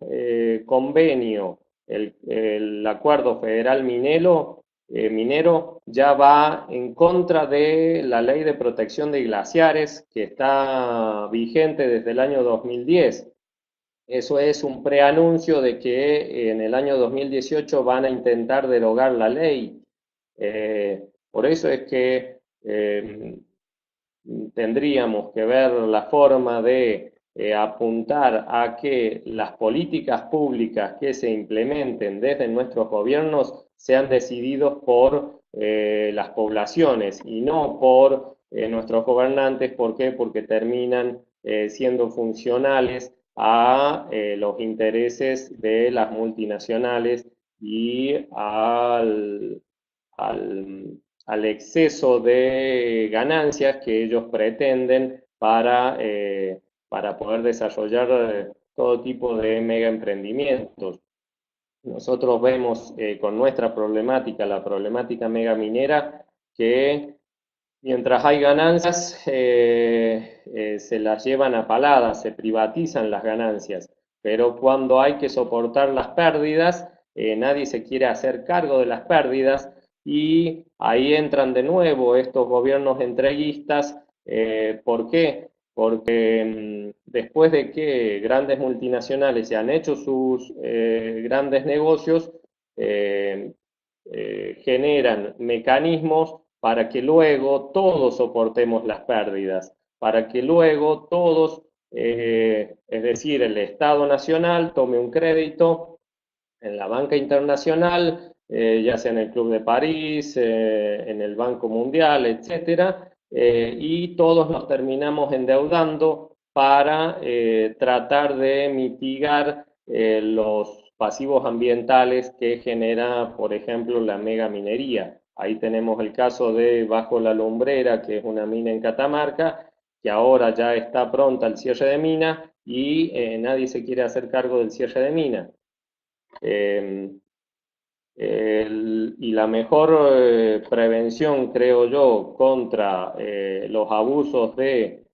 convenio, el Acuerdo Federal Minero ya va en contra de la Ley de Protección de Glaciares que está vigente desde el año 2010. Eso es un preanuncio de que en el año 2018 van a intentar derogar la ley. Por eso es que tendríamos que ver la forma de apuntar a que las políticas públicas que se implementen desde nuestros gobiernos sean decididos por las poblaciones y no por nuestros gobernantes. ¿Por qué? Porque terminan siendo funcionales a los intereses de las multinacionales y al exceso de ganancias que ellos pretenden para para poder desarrollar todo tipo de mega emprendimientos. Nosotros vemos con nuestra problemática, la problemática mega minera, que mientras hay ganancias, se las llevan a paladas, se privatizan las ganancias, pero cuando hay que soportar las pérdidas, nadie se quiere hacer cargo de las pérdidas y ahí entran de nuevo estos gobiernos entreguistas. ¿Por qué? Porque después de que grandes multinacionales se han hecho sus grandes negocios, generan mecanismos para que luego todos soportemos las pérdidas, para que luego todos, es decir, el Estado Nacional tome un crédito en la banca internacional, ya sea en el Club de París, en el Banco Mundial, etcétera, y todos nos terminamos endeudando para tratar de mitigar los pasivos ambientales que genera, por ejemplo, la megaminería. Ahí tenemos el caso de Bajo la Lumbrera, que es una mina en Catamarca, que ahora ya está pronta el cierre de mina y nadie se quiere hacer cargo del cierre de mina. Y la mejor prevención, creo yo, contra los abusos de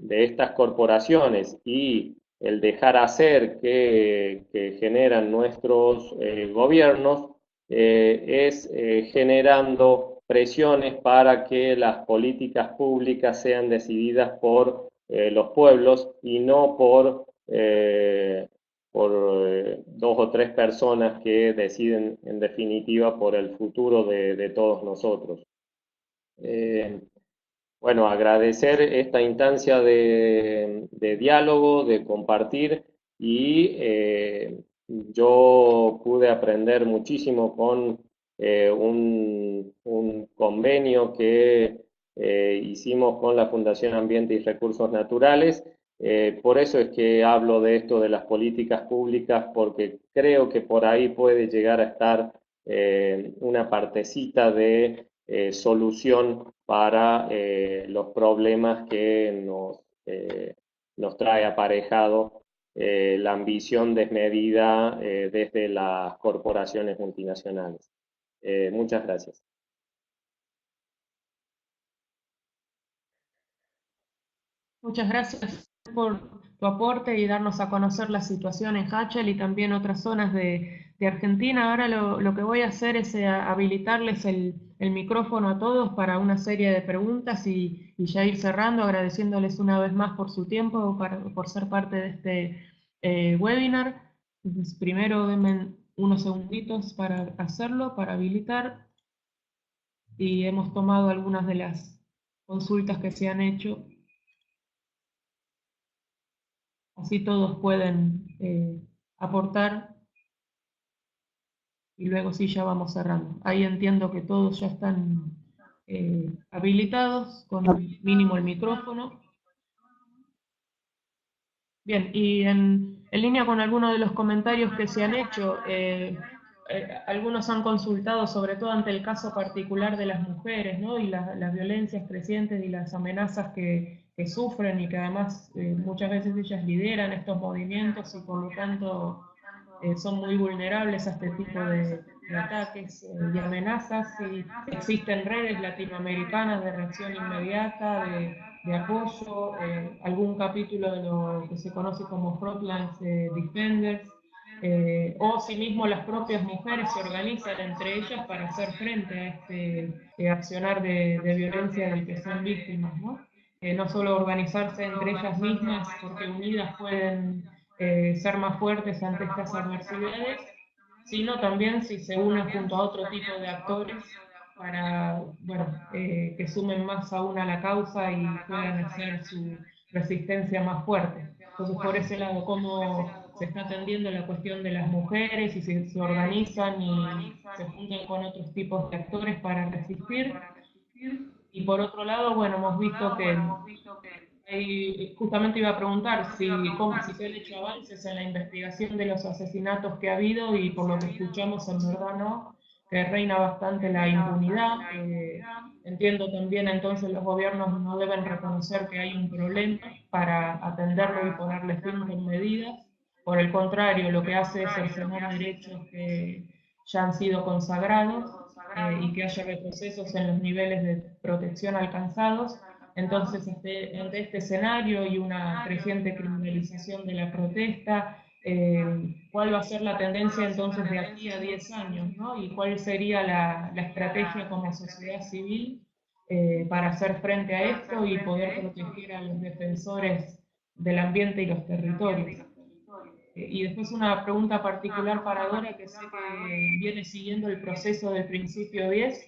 estas corporaciones y el dejar hacer que generan nuestros gobiernos es generando presiones para que las políticas públicas sean decididas por los pueblos y no por dos o tres personas que deciden en definitiva por el futuro de todos nosotros. Bueno, agradecer esta instancia de diálogo, de compartir, y yo pude aprender muchísimo con un convenio que hicimos con la Fundación Ambiente y Recursos Naturales. Por eso es que hablo de esto de las políticas públicas, porque creo que por ahí puede llegar a estar una partecita de solución para los problemas que nos trae aparejado la ambición desmedida desde las corporaciones multinacionales. Muchas gracias. Muchas gracias por tu aporte y darnos a conocer la situación en Hachel y también otras zonas de Argentina. Ahora lo que voy a hacer es habilitarles el micrófono a todos para una serie de preguntas y ya ir cerrando, agradeciéndoles una vez más por su tiempo, por ser parte de este webinar. Entonces, primero denme unos segunditos para hacerlo, para habilitar. Y hemos tomado algunas de las consultas que se han hecho. Así todos pueden aportar y luego sí ya vamos cerrando. Ahí entiendo que todos ya están habilitados con mínimo el micrófono. Bien, y en línea con algunos de los comentarios que se han hecho, algunos han consultado sobre todo ante el caso particular de las mujeres, ¿no? Y las violencias crecientes y las amenazas que sufren y que además muchas veces ellas lideran estos movimientos y por lo tanto son muy vulnerables a este tipo de ataques y amenazas. Y existen redes latinoamericanas de reacción inmediata, de apoyo, algún capítulo de lo que se conoce como Frontlines Defenders, o si mismo las propias mujeres se organizan entre ellas para hacer frente a este accionar de violencia del que son víctimas, ¿no? No solo organizarse entre ellas mismas, porque unidas pueden ser más fuertes ante estas adversidades, sino también si se unen junto a otro tipo de actores para, bueno, que sumen más aún a la causa y puedan hacer su resistencia más fuerte. Entonces, por ese lado, cómo se está atendiendo la cuestión de las mujeres y se organizan y se juntan con otros tipos de actores para resistir. Y por otro lado, bueno, hemos visto que justamente iba a preguntar si se han hecho avances en la investigación de los asesinatos que ha habido y por lo que escuchamos en verdad no. que reina bastante la impunidad. Entiendo también entonces los gobiernos no deben reconocer que hay un problema para atenderlo y ponerle fin con medidas. Por el contrario, lo que hace es cercenar derechos que ya han sido consagrados y que haya retrocesos en los niveles de protección alcanzados. Entonces, ante este escenario y una creciente criminalización de la protesta, ¿cuál va a ser la tendencia entonces de aquí a 10 años, ¿no? Y cuál sería la estrategia como sociedad civil para hacer frente a esto y poder proteger a los defensores del ambiente y los territorios? Y después una pregunta particular para Dora, que sé que viene siguiendo el proceso del principio 10.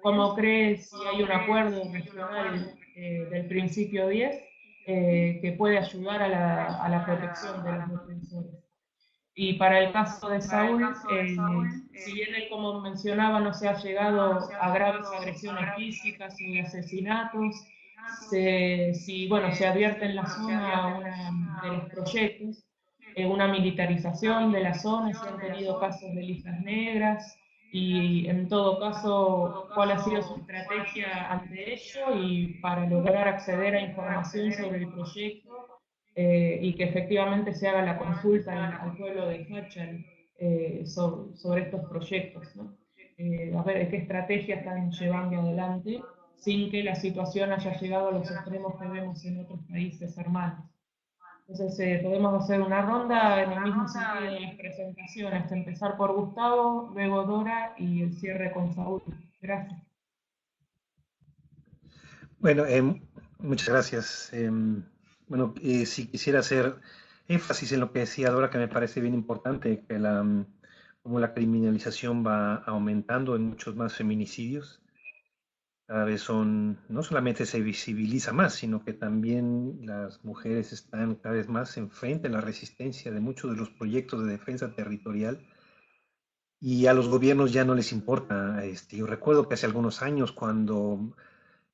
¿Cómo crees si hay un acuerdo regional del principio 10 que puede ayudar a la protección de los defensores? Y para el caso de Saúl, si bien él, como mencionaba, no se ha llegado a graves agresiones físicas o de asesinatos, bueno, se advierte en la zona de los proyectos, una militarización de la zona, se han tenido casos de listas negras, y en todo caso, ¿cuál ha sido su estrategia ante ello y para lograr acceder a información sobre el proyecto y que efectivamente se haga la consulta al pueblo de Hachal sobre estos proyectos, ¿no? A ver qué estrategia están llevando adelante sin que la situación haya llegado a los extremos que vemos en otros países hermanos. Entonces, podemos hacer una ronda en el mismo sentido de las presentaciones, empezar por Gustavo, luego Dora y el cierre con Saúl. Gracias. Bueno, muchas gracias. Bueno, si quisiera hacer énfasis en lo que decía Dora, que me parece bien importante, que como la criminalización va aumentando en muchos más feminicidios. Cada vez no solamente se visibiliza más, sino que también las mujeres están cada vez más enfrente a la resistencia de muchos de los proyectos de defensa territorial y a los gobiernos ya no les importa. Yo recuerdo que hace algunos años cuando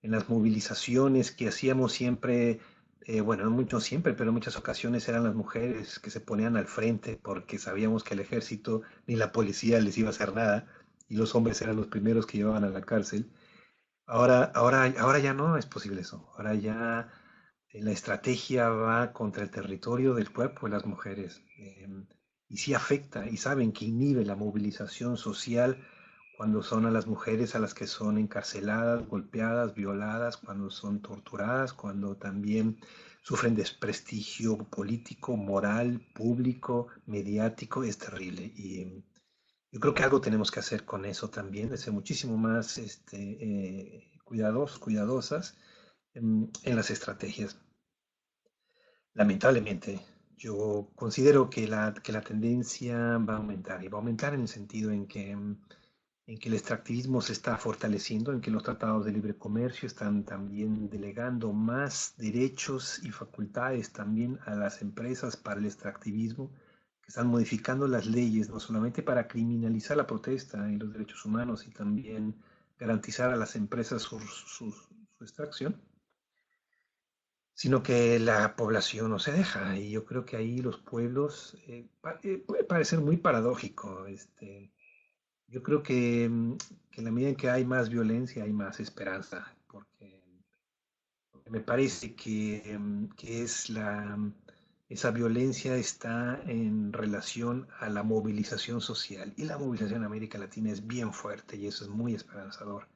en las movilizaciones que hacíamos siempre, bueno, no mucho siempre, pero en muchas ocasiones eran las mujeres que se ponían al frente porque sabíamos que el ejército ni la policía les iba a hacer nada y los hombres eran los primeros que llevaban a la cárcel. Ahora ya no es posible eso. Ahora ya la estrategia va contra el territorio del cuerpo de las mujeres. Y sí afecta, y saben que inhibe la movilización social cuando son a las mujeres a las que son encarceladas, golpeadas, violadas, cuando son torturadas, cuando también sufren desprestigio político, moral, público, mediático. Es terrible. Y yo creo que algo tenemos que hacer con eso también, de ser muchísimo más cuidadosas en las estrategias. Lamentablemente, yo considero que la tendencia va a aumentar, y va a aumentar en el sentido en que el extractivismo se está fortaleciendo, en que los tratados de libre comercio están también delegando más derechos y facultades también a las empresas para el extractivismo, que están modificando las leyes no solamente para criminalizar la protesta y los derechos humanos y también garantizar a las empresas su extracción, sino que la población no se deja. Y yo creo que ahí los pueblos, puede parecer muy paradójico, yo creo que en la medida en que hay más violencia hay más esperanza, porque me parece que esa violencia está en relación a la movilización social, y la movilización en América Latina es bien fuerte y eso es muy esperanzador.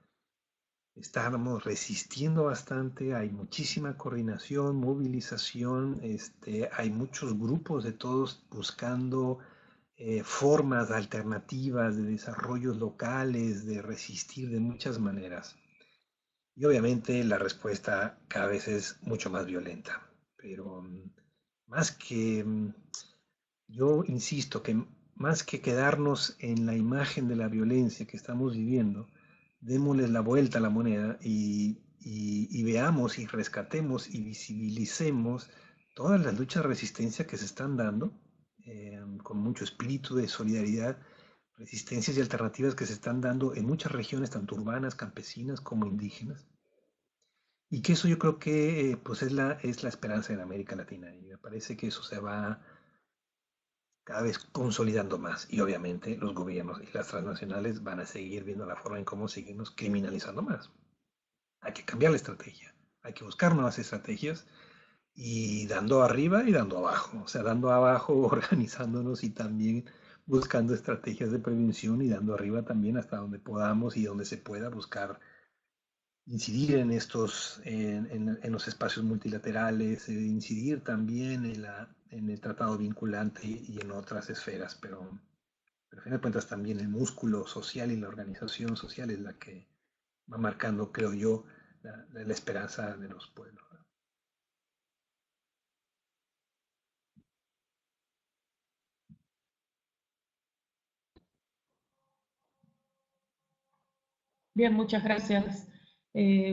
Estamos resistiendo bastante, hay muchísima coordinación, movilización, hay muchos grupos de todos buscando formas alternativas de desarrollos locales, de resistir de muchas maneras. Y obviamente la respuesta cada vez es mucho más violenta, pero más que, yo insisto que más que quedarnos en la imagen de la violencia que estamos viviendo, démosles la vuelta a la moneda y veamos y rescatemos y visibilicemos todas las luchas de resistencia que se están dando, con mucho espíritu de solidaridad, resistencias y alternativas que se están dando en muchas regiones, tanto urbanas, campesinas como indígenas. Y que eso yo creo que pues es la esperanza en América Latina. Y me parece que eso se va cada vez consolidando más. Y obviamente los gobiernos y las transnacionales van a seguir viendo la forma en cómo seguimos criminalizando más. Hay que cambiar la estrategia, hay que buscar nuevas estrategias y dando arriba y dando abajo. O sea, dando abajo organizándonos y también buscando estrategias de prevención y dando arriba también hasta donde podamos y donde se pueda buscar incidir en en los espacios multilaterales, incidir también en el tratado vinculante y en otras esferas, pero a fin de cuentas también el músculo social y la organización social es la que va marcando, creo yo, la esperanza de los pueblos. Bien, muchas gracias,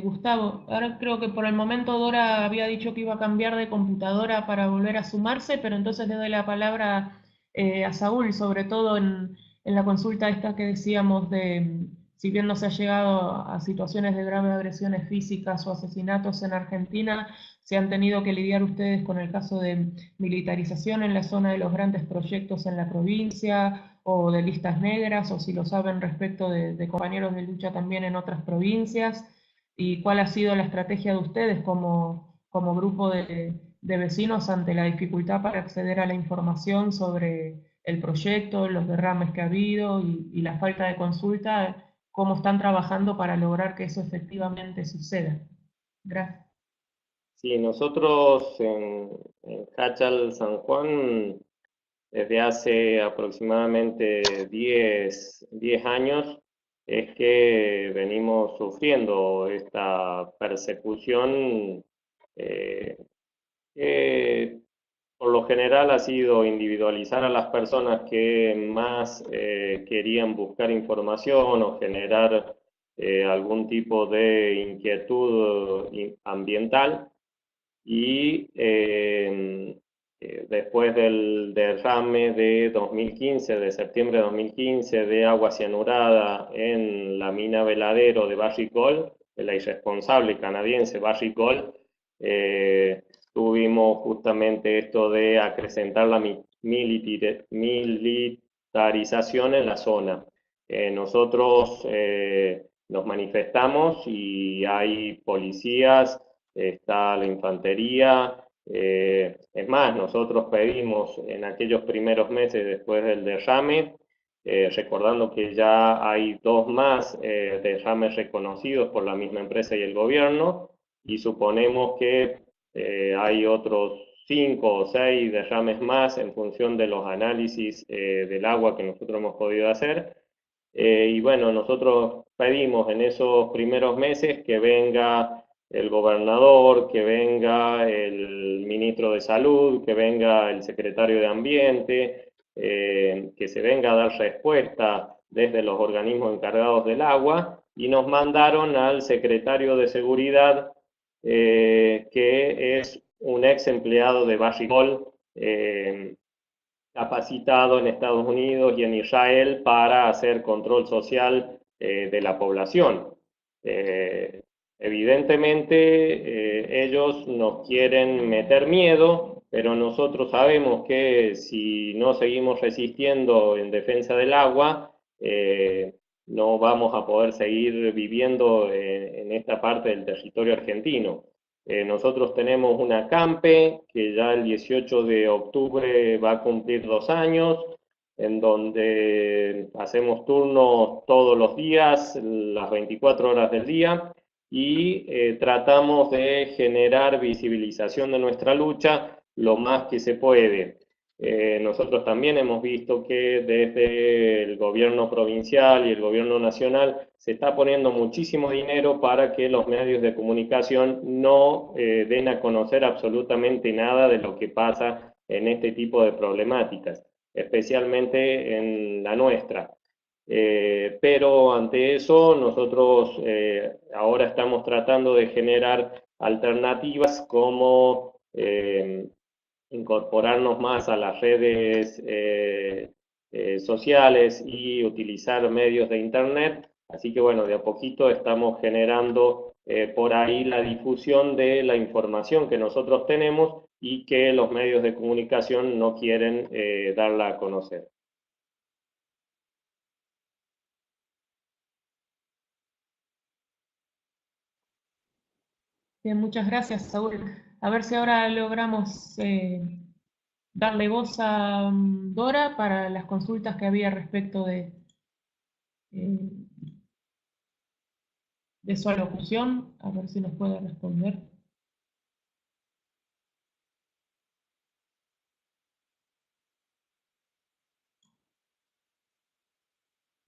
Gustavo. Ahora creo que por el momento Dora había dicho que iba a cambiar de computadora para volver a sumarse, pero entonces le doy la palabra a Saúl, sobre todo en la consulta esta que decíamos de si bien no se ha llegado a situaciones de graves agresiones físicas o asesinatos en Argentina, se han tenido que lidiar ustedes con el caso de militarización en la zona de los grandes proyectos en la provincia, o de listas negras, o si lo saben respecto de compañeros de lucha también en otras provincias, y cuál ha sido la estrategia de ustedes como grupo de vecinos ante la dificultad para acceder a la información sobre el proyecto, los derrames que ha habido y la falta de consulta, cómo están trabajando para lograr que eso efectivamente suceda. Gracias. Sí, nosotros en Hachal, San Juan, desde hace aproximadamente 10 años, es que venimos sufriendo esta persecución que por lo general ha sido individualizar a las personas que más querían buscar información o generar algún tipo de inquietud ambiental. Y después del derrame de 2015, de septiembre de 2015, de agua cianurada en la mina Veladero de Barrick Gold, de la irresponsable canadiense Barrick Gold, tuvimos justamente esto de acrecentar la militarización en la zona. Nosotros nos manifestamos y hay policías, está la infantería. Es más, nosotros pedimos en aquellos primeros meses después del derrame, recordando que ya hay 2 más derrames reconocidos por la misma empresa y el gobierno, y suponemos que hay otros 5 o 6 derrames más en función de los análisis del agua que nosotros hemos podido hacer. Y bueno, nosotros pedimos en esos primeros meses que venga el gobernador, que venga el ministro de Salud, que venga el secretario de Ambiente, que se venga a dar respuesta desde los organismos encargados del agua, y nos mandaron al secretario de Seguridad, que es un ex empleado de Barrick Gold, capacitado en Estados Unidos y en Israel para hacer control social de la población. Evidentemente, ellos nos quieren meter miedo, pero nosotros sabemos que si no seguimos resistiendo en defensa del agua, no vamos a poder seguir viviendo en esta parte del territorio argentino. Nosotros tenemos una CAMPE que ya el 18 de octubre va a cumplir 2 años, en donde hacemos turnos todos los días, las 24 horas del día, y tratamos de generar visibilización de nuestra lucha lo más que se puede. Nosotros también hemos visto que desde el gobierno provincial y el gobierno nacional se está poniendo muchísimo dinero para que los medios de comunicación no den a conocer absolutamente nada de lo que pasa en este tipo de problemáticas, especialmente en la nuestra. Pero ante eso nosotros ahora estamos tratando de generar alternativas como incorporarnos más a las redes sociales y utilizar medios de internet. Así que bueno, de a poquito estamos generando por ahí la difusión de la información que nosotros tenemos y que los medios de comunicación no quieren darla a conocer. Bien, muchas gracias, Saúl. A ver si ahora logramos darle voz a Dora para las consultas que había respecto eh, de su alocución. A ver si nos puede responder.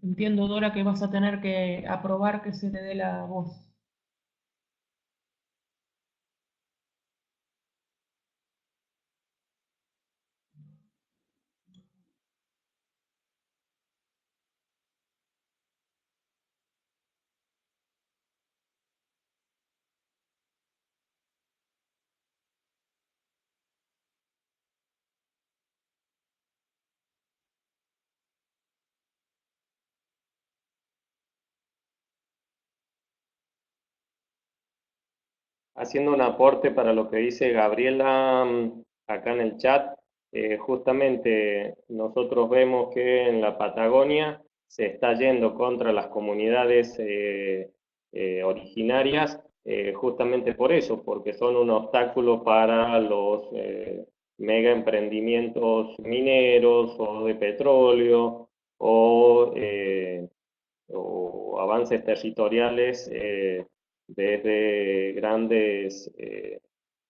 Entiendo, Dora, que vas a tener que aprobar que se te dé la voz. Haciendo un aporte para lo que dice Gabriela acá en el chat, justamente nosotros vemos que en la Patagonia se está yendo contra las comunidades originarias, justamente por eso, porque son un obstáculo para los mega emprendimientos mineros o de petróleo o avances territoriales desde grandes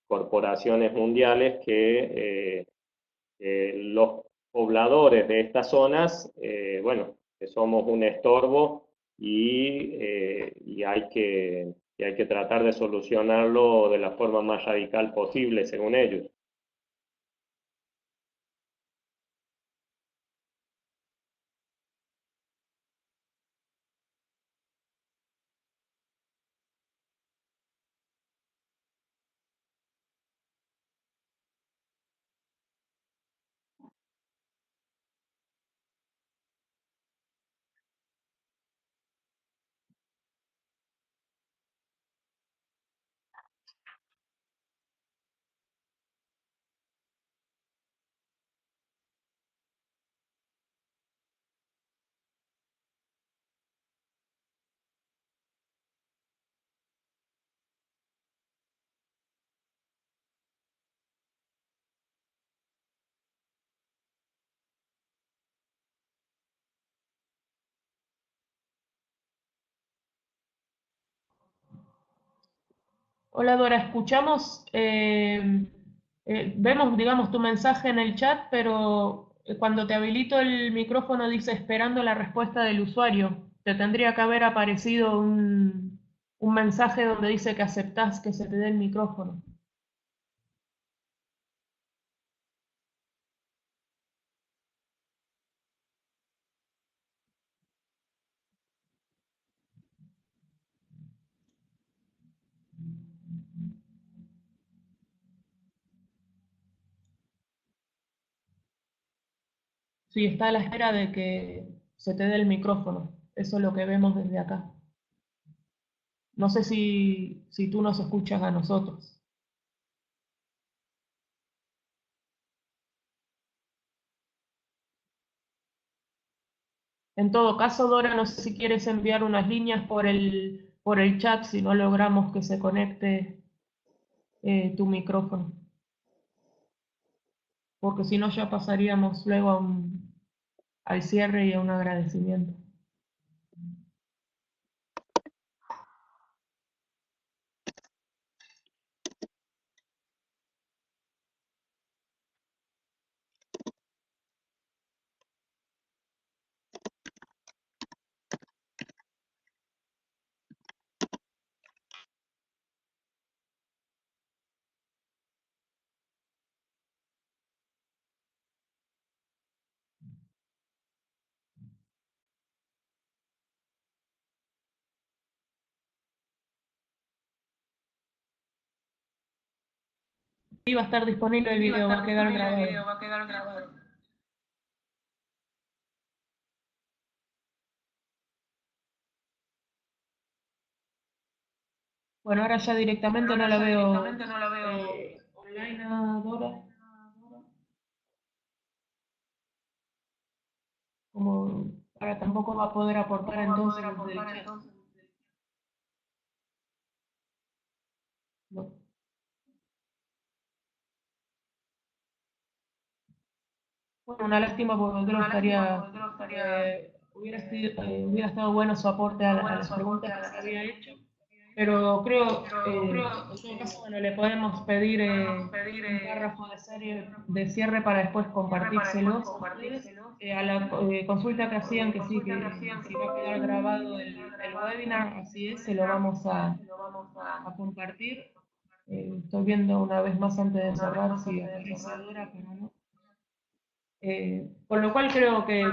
corporaciones mundiales que los pobladores de estas zonas, bueno, que somos un estorbo y hay que tratar de solucionarlo de la forma más radical posible, según ellos. Hola Dora, escuchamos, vemos, digamos, tu mensaje en el chat, pero cuando te habilito el micrófono dice esperando la respuesta del usuario. Te tendría que haber aparecido un mensaje donde dice que aceptás que se te dé el micrófono. Sí, está a la espera de que se te dé el micrófono. Eso es lo que vemos desde acá. No sé si tú nos escuchas a nosotros. En todo caso, Dora, no sé si quieres enviar unas líneas por el chat si no logramos que se conecte tu micrófono. Porque si no ya pasaríamos luego al cierre y a un agradecimiento. Sí, va a estar disponible el video, va a quedar grabado. Bueno, ahora ya directamente no la veo online. Zaina, Dora. Como ahora tampoco va a poder aportar entonces desde el chat. No. Bueno, una lástima porque creo que hubiera estado bueno su aporte a las preguntas que se había hecho, pero creo, en todo caso, bueno, le podemos pedir un párrafo de cierre para después compartírselos a ustedes. A la consulta que hacían, que sí, que si va a quedar grabado el webinar, así es, se lo vamos a compartir. Estoy viendo una vez más antes de cerrar si aparece Dora, pero no. Por lo cual creo que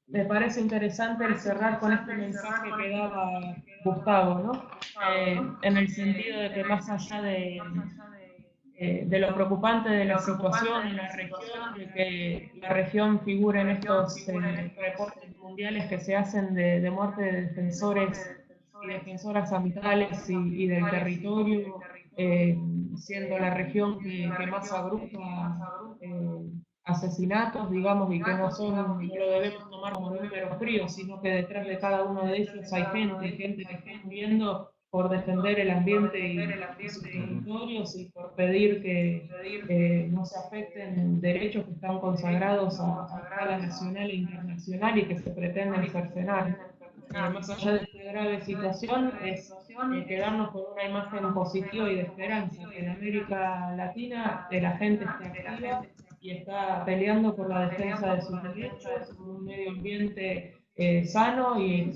me parece interesante el cerrar con este mensaje que daba Gustavo, ¿no? En el sentido de que más allá de lo preocupante de la situación en la región, de que la región figure en estos reportes mundiales que se hacen de muerte de defensores y defensoras ambientales y del territorio, siendo la región que más agrupa asesinatos, digamos, y que no lo debemos tomar como números fríos, sino que detrás de cada uno de ellos hay gente que está muriendo por defender el ambiente y sus territorios y por pedir que no se afecten derechos que están consagrados a escala nacional e internacional y que se pretenden cercenar. Más allá de esta grave situación, es quedarnos con una imagen positiva y de esperanza, que en América Latina la gente está activa y está peleando por la defensa de sus derechos, por un medio ambiente sano y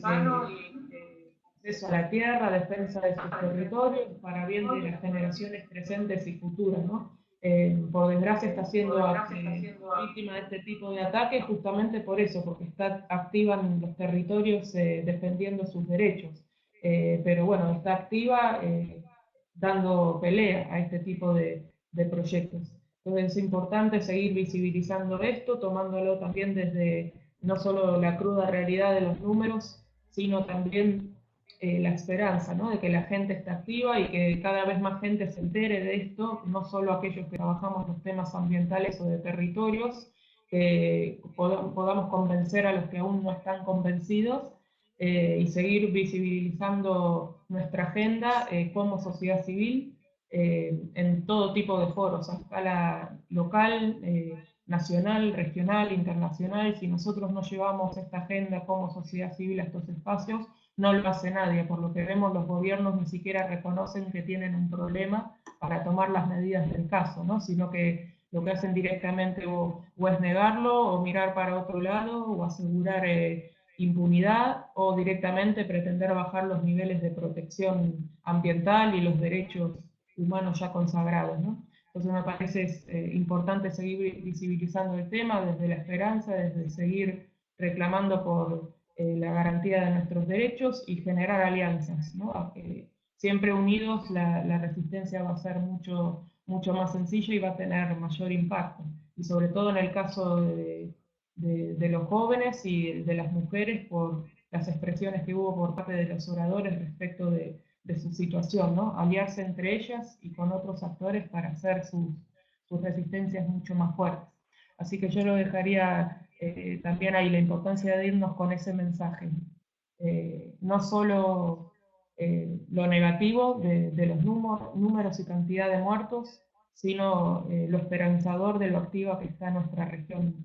acceso a la tierra, defensa de sus territorios, para bien de las generaciones presentes y futuras, ¿no? Por desgracia está siendo víctima de este tipo de ataques justamente por eso, porque está activa en los territorios defendiendo sus derechos. Pero bueno, está activa dando pelea a este tipo de proyectos. Entonces es importante seguir visibilizando esto, tomándolo también desde no solo la cruda realidad de los números, sino también la esperanza, ¿no? De que la gente está activa y que cada vez más gente se entere de esto, no solo aquellos que trabajamos los temas ambientales o de territorios, que podamos convencer a los que aún no están convencidos y seguir visibilizando nuestra agenda como sociedad civil en todo tipo de foros, a escala local, nacional, regional, internacional. Si nosotros no llevamos esta agenda como sociedad civil a estos espacios, no lo hace nadie. Por lo que vemos, los gobiernos ni siquiera reconocen que tienen un problema para tomar las medidas del caso, ¿no? Sino que lo que hacen directamente o es negarlo, o mirar para otro lado, o asegurar impunidad, o directamente pretender bajar los niveles de protección ambiental y los derechos humanos ya consagrados, ¿no? Entonces me parece importante seguir visibilizando el tema desde la esperanza, desde seguir reclamando por la garantía de nuestros derechos y generar alianzas, ¿no? Siempre unidos la resistencia va a ser mucho más sencilla y va a tener mayor impacto. Y sobre todo en el caso de los jóvenes y de las mujeres, por las expresiones que hubo por parte de los oradores respecto de su situación, ¿no? Aliarse entre ellas y con otros actores para hacer sus resistencias mucho más fuertes. Así que yo lo dejaría también ahí, la importancia de irnos con ese mensaje. No solo lo negativo de los números y cantidad de muertos, sino lo esperanzador de lo activa que está nuestra región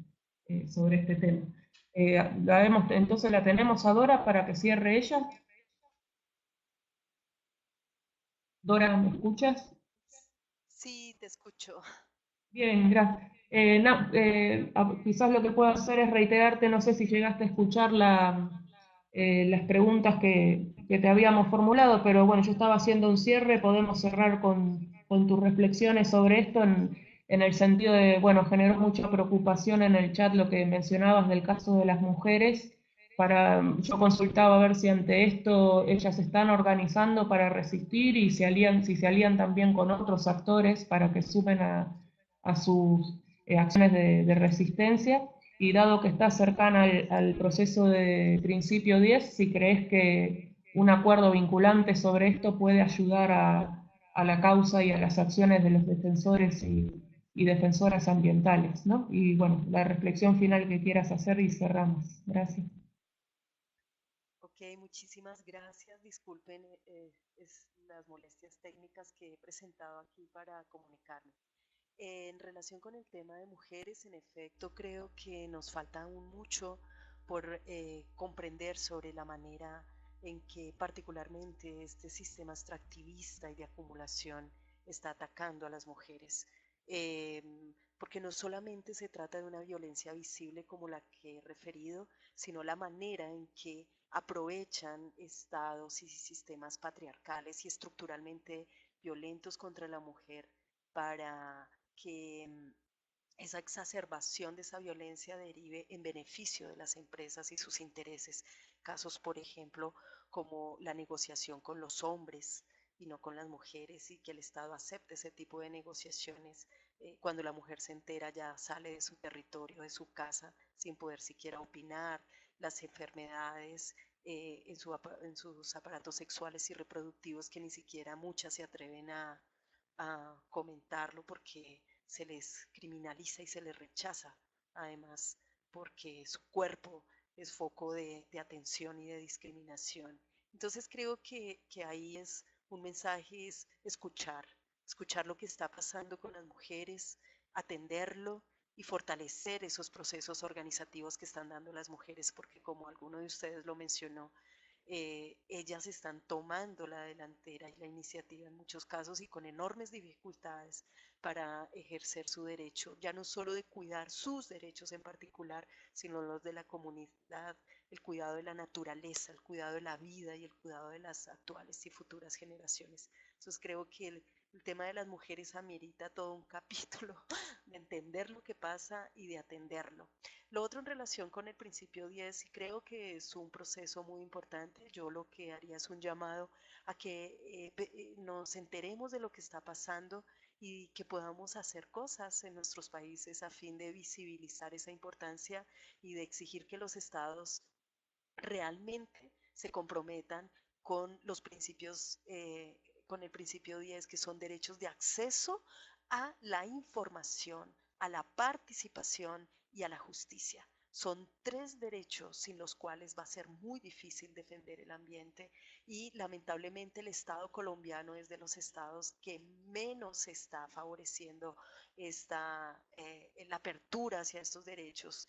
sobre este tema. Entonces la tenemos a Dora para que cierre ella. Dora, ¿me escuchas? Sí, te escucho. Bien, gracias. Quizás lo que puedo hacer es reiterarte, no sé si llegaste a escuchar las preguntas que te habíamos formulado, pero bueno, yo estaba haciendo un cierre, podemos cerrar con tus reflexiones sobre esto en el sentido de, bueno, generó mucha preocupación en el chat lo que mencionabas del caso de las mujeres. Yo consultaba a ver si ante esto ellas se están organizando para resistir y si se alían también con otros actores para que sumen a sus acciones de resistencia, y dado que está cercana al proceso de principio 10, si crees que un acuerdo vinculante sobre esto puede ayudar a la causa y a las acciones de los defensores y defensoras ambientales, ¿no? Y bueno, la reflexión final que quieras hacer y cerramos. Gracias. Ok, muchísimas gracias. Disculpen las molestias técnicas que he presentado aquí para comunicarme. En relación con el tema de mujeres, en efecto, creo que nos falta aún mucho por comprender sobre la manera en que particularmente este sistema extractivista y de acumulación está atacando a las mujeres. Porque no solamente se trata de una violencia visible como la que he referido, sino la manera en que aprovechan estados y sistemas patriarcales y estructuralmente violentos contra la mujer para que esa exacerbación de esa violencia derive en beneficio de las empresas y sus intereses. Casos, por ejemplo, como la negociación con los hombres y no con las mujeres, y que el Estado acepte ese tipo de negociaciones. Cuando la mujer se entera ya sale de su territorio, de su casa, sin poder siquiera opinar, las enfermedades en sus aparatos sexuales y reproductivos que ni siquiera muchas se atreven a comentarlo porque se les criminaliza y se les rechaza, además porque su cuerpo es foco de atención y de discriminación. Entonces creo que ahí es un mensaje, es escuchar lo que está pasando con las mujeres, atenderlo y fortalecer esos procesos organizativos que están dando las mujeres, porque como alguno de ustedes lo mencionó, ellas están tomando la delantera y la iniciativa en muchos casos y con enormes dificultades para ejercer su derecho, ya no solo de cuidar sus derechos en particular, sino los de la comunidad, el cuidado de la naturaleza, el cuidado de la vida y el cuidado de las actuales y futuras generaciones. Entonces creo que el tema de las mujeres amerita todo un capítulo de entender lo que pasa y de atenderlo. Lo otro en relación con el principio 10, y creo que es un proceso muy importante, yo lo que haría es un llamado a que nos enteremos de lo que está pasando y que podamos hacer cosas en nuestros países a fin de visibilizar esa importancia y de exigir que los estados realmente se comprometan con los principios, con el principio 10, que son derechos de acceso a la información, a la participación y a la justicia. Son tres derechos sin los cuales va a ser muy difícil defender el ambiente y lamentablemente el Estado colombiano es de los estados que menos está favoreciendo la apertura hacia estos derechos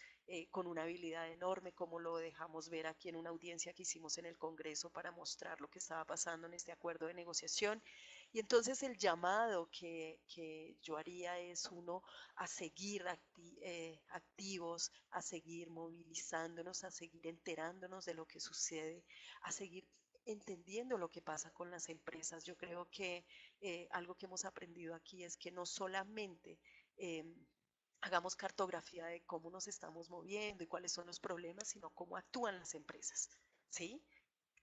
con una habilidad enorme, como lo dejamos ver aquí en una audiencia que hicimos en el Congreso para mostrar lo que estaba pasando en este acuerdo de negociación. Y entonces el llamado que yo haría es uno a seguir activos, a seguir movilizándonos, a seguir enterándonos de lo que sucede, a seguir entendiendo lo que pasa con las empresas. Yo creo que algo que hemos aprendido aquí es que no solamente hagamos cartografía de cómo nos estamos moviendo y cuáles son los problemas, sino cómo actúan las empresas, ¿sí?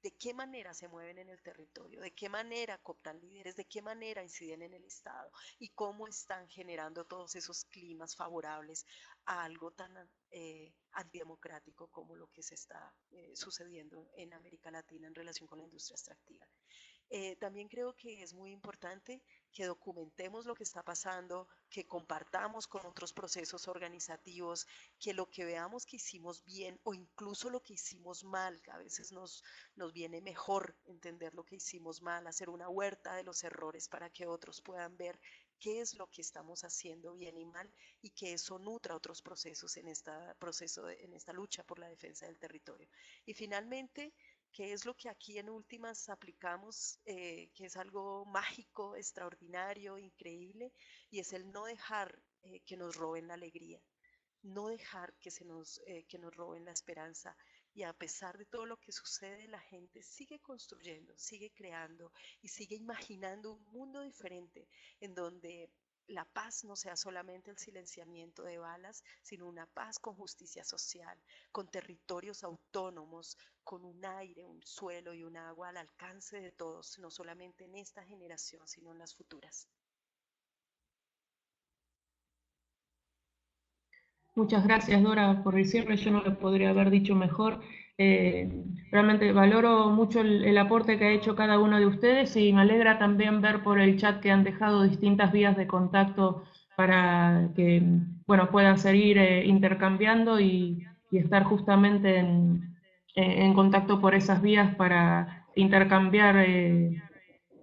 De qué manera se mueven en el territorio, de qué manera cooptan líderes, de qué manera inciden en el Estado y cómo están generando todos esos climas favorables a algo tan antidemocrático como lo que se está sucediendo en América Latina en relación con la industria extractiva. También creo que es muy importante que documentemos lo que está pasando, que compartamos con otros procesos organizativos, que lo que veamos que hicimos bien o incluso lo que hicimos mal, que a veces nos viene mejor entender lo que hicimos mal, hacer una huerta de los errores para que otros puedan ver qué es lo que estamos haciendo bien y mal y que eso nutra otros procesos en en esta lucha por la defensa del territorio. Y finalmente, que es lo que aquí en últimas aplicamos, que es algo mágico, extraordinario, increíble, y es el no dejar que nos roben la alegría, no dejar que nos roben la esperanza. Y a pesar de todo lo que sucede, la gente sigue construyendo, sigue creando y sigue imaginando un mundo diferente en donde la paz no sea solamente el silenciamiento de balas, sino una paz con justicia social, con territorios autónomos, con un aire, un suelo y un agua al alcance de todos, no solamente en esta generación, sino en las futuras. Muchas gracias, Dora, por el cierre. Yo no lo podría haber dicho mejor. Realmente valoro mucho el aporte que ha hecho cada uno de ustedes y me alegra también ver por el chat que han dejado distintas vías de contacto para que bueno, puedan seguir intercambiando y estar justamente en contacto por esas vías para intercambiar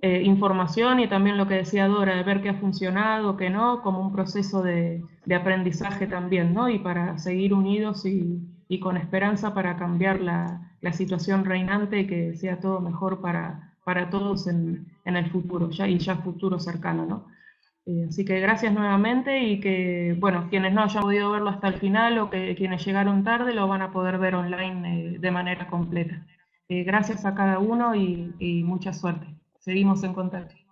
información y también lo que decía Dora, de ver qué ha funcionado, qué no, como un proceso de aprendizaje también, ¿no? Y para seguir unidos y con esperanza para cambiar la situación reinante y que sea todo mejor para todos en el futuro, ya futuro cercano, ¿no? Así que gracias nuevamente y que, bueno, quienes no hayan podido verlo hasta el final o que quienes llegaron tarde lo van a poder ver online de manera completa. Gracias a cada uno y mucha suerte. Seguimos en contacto.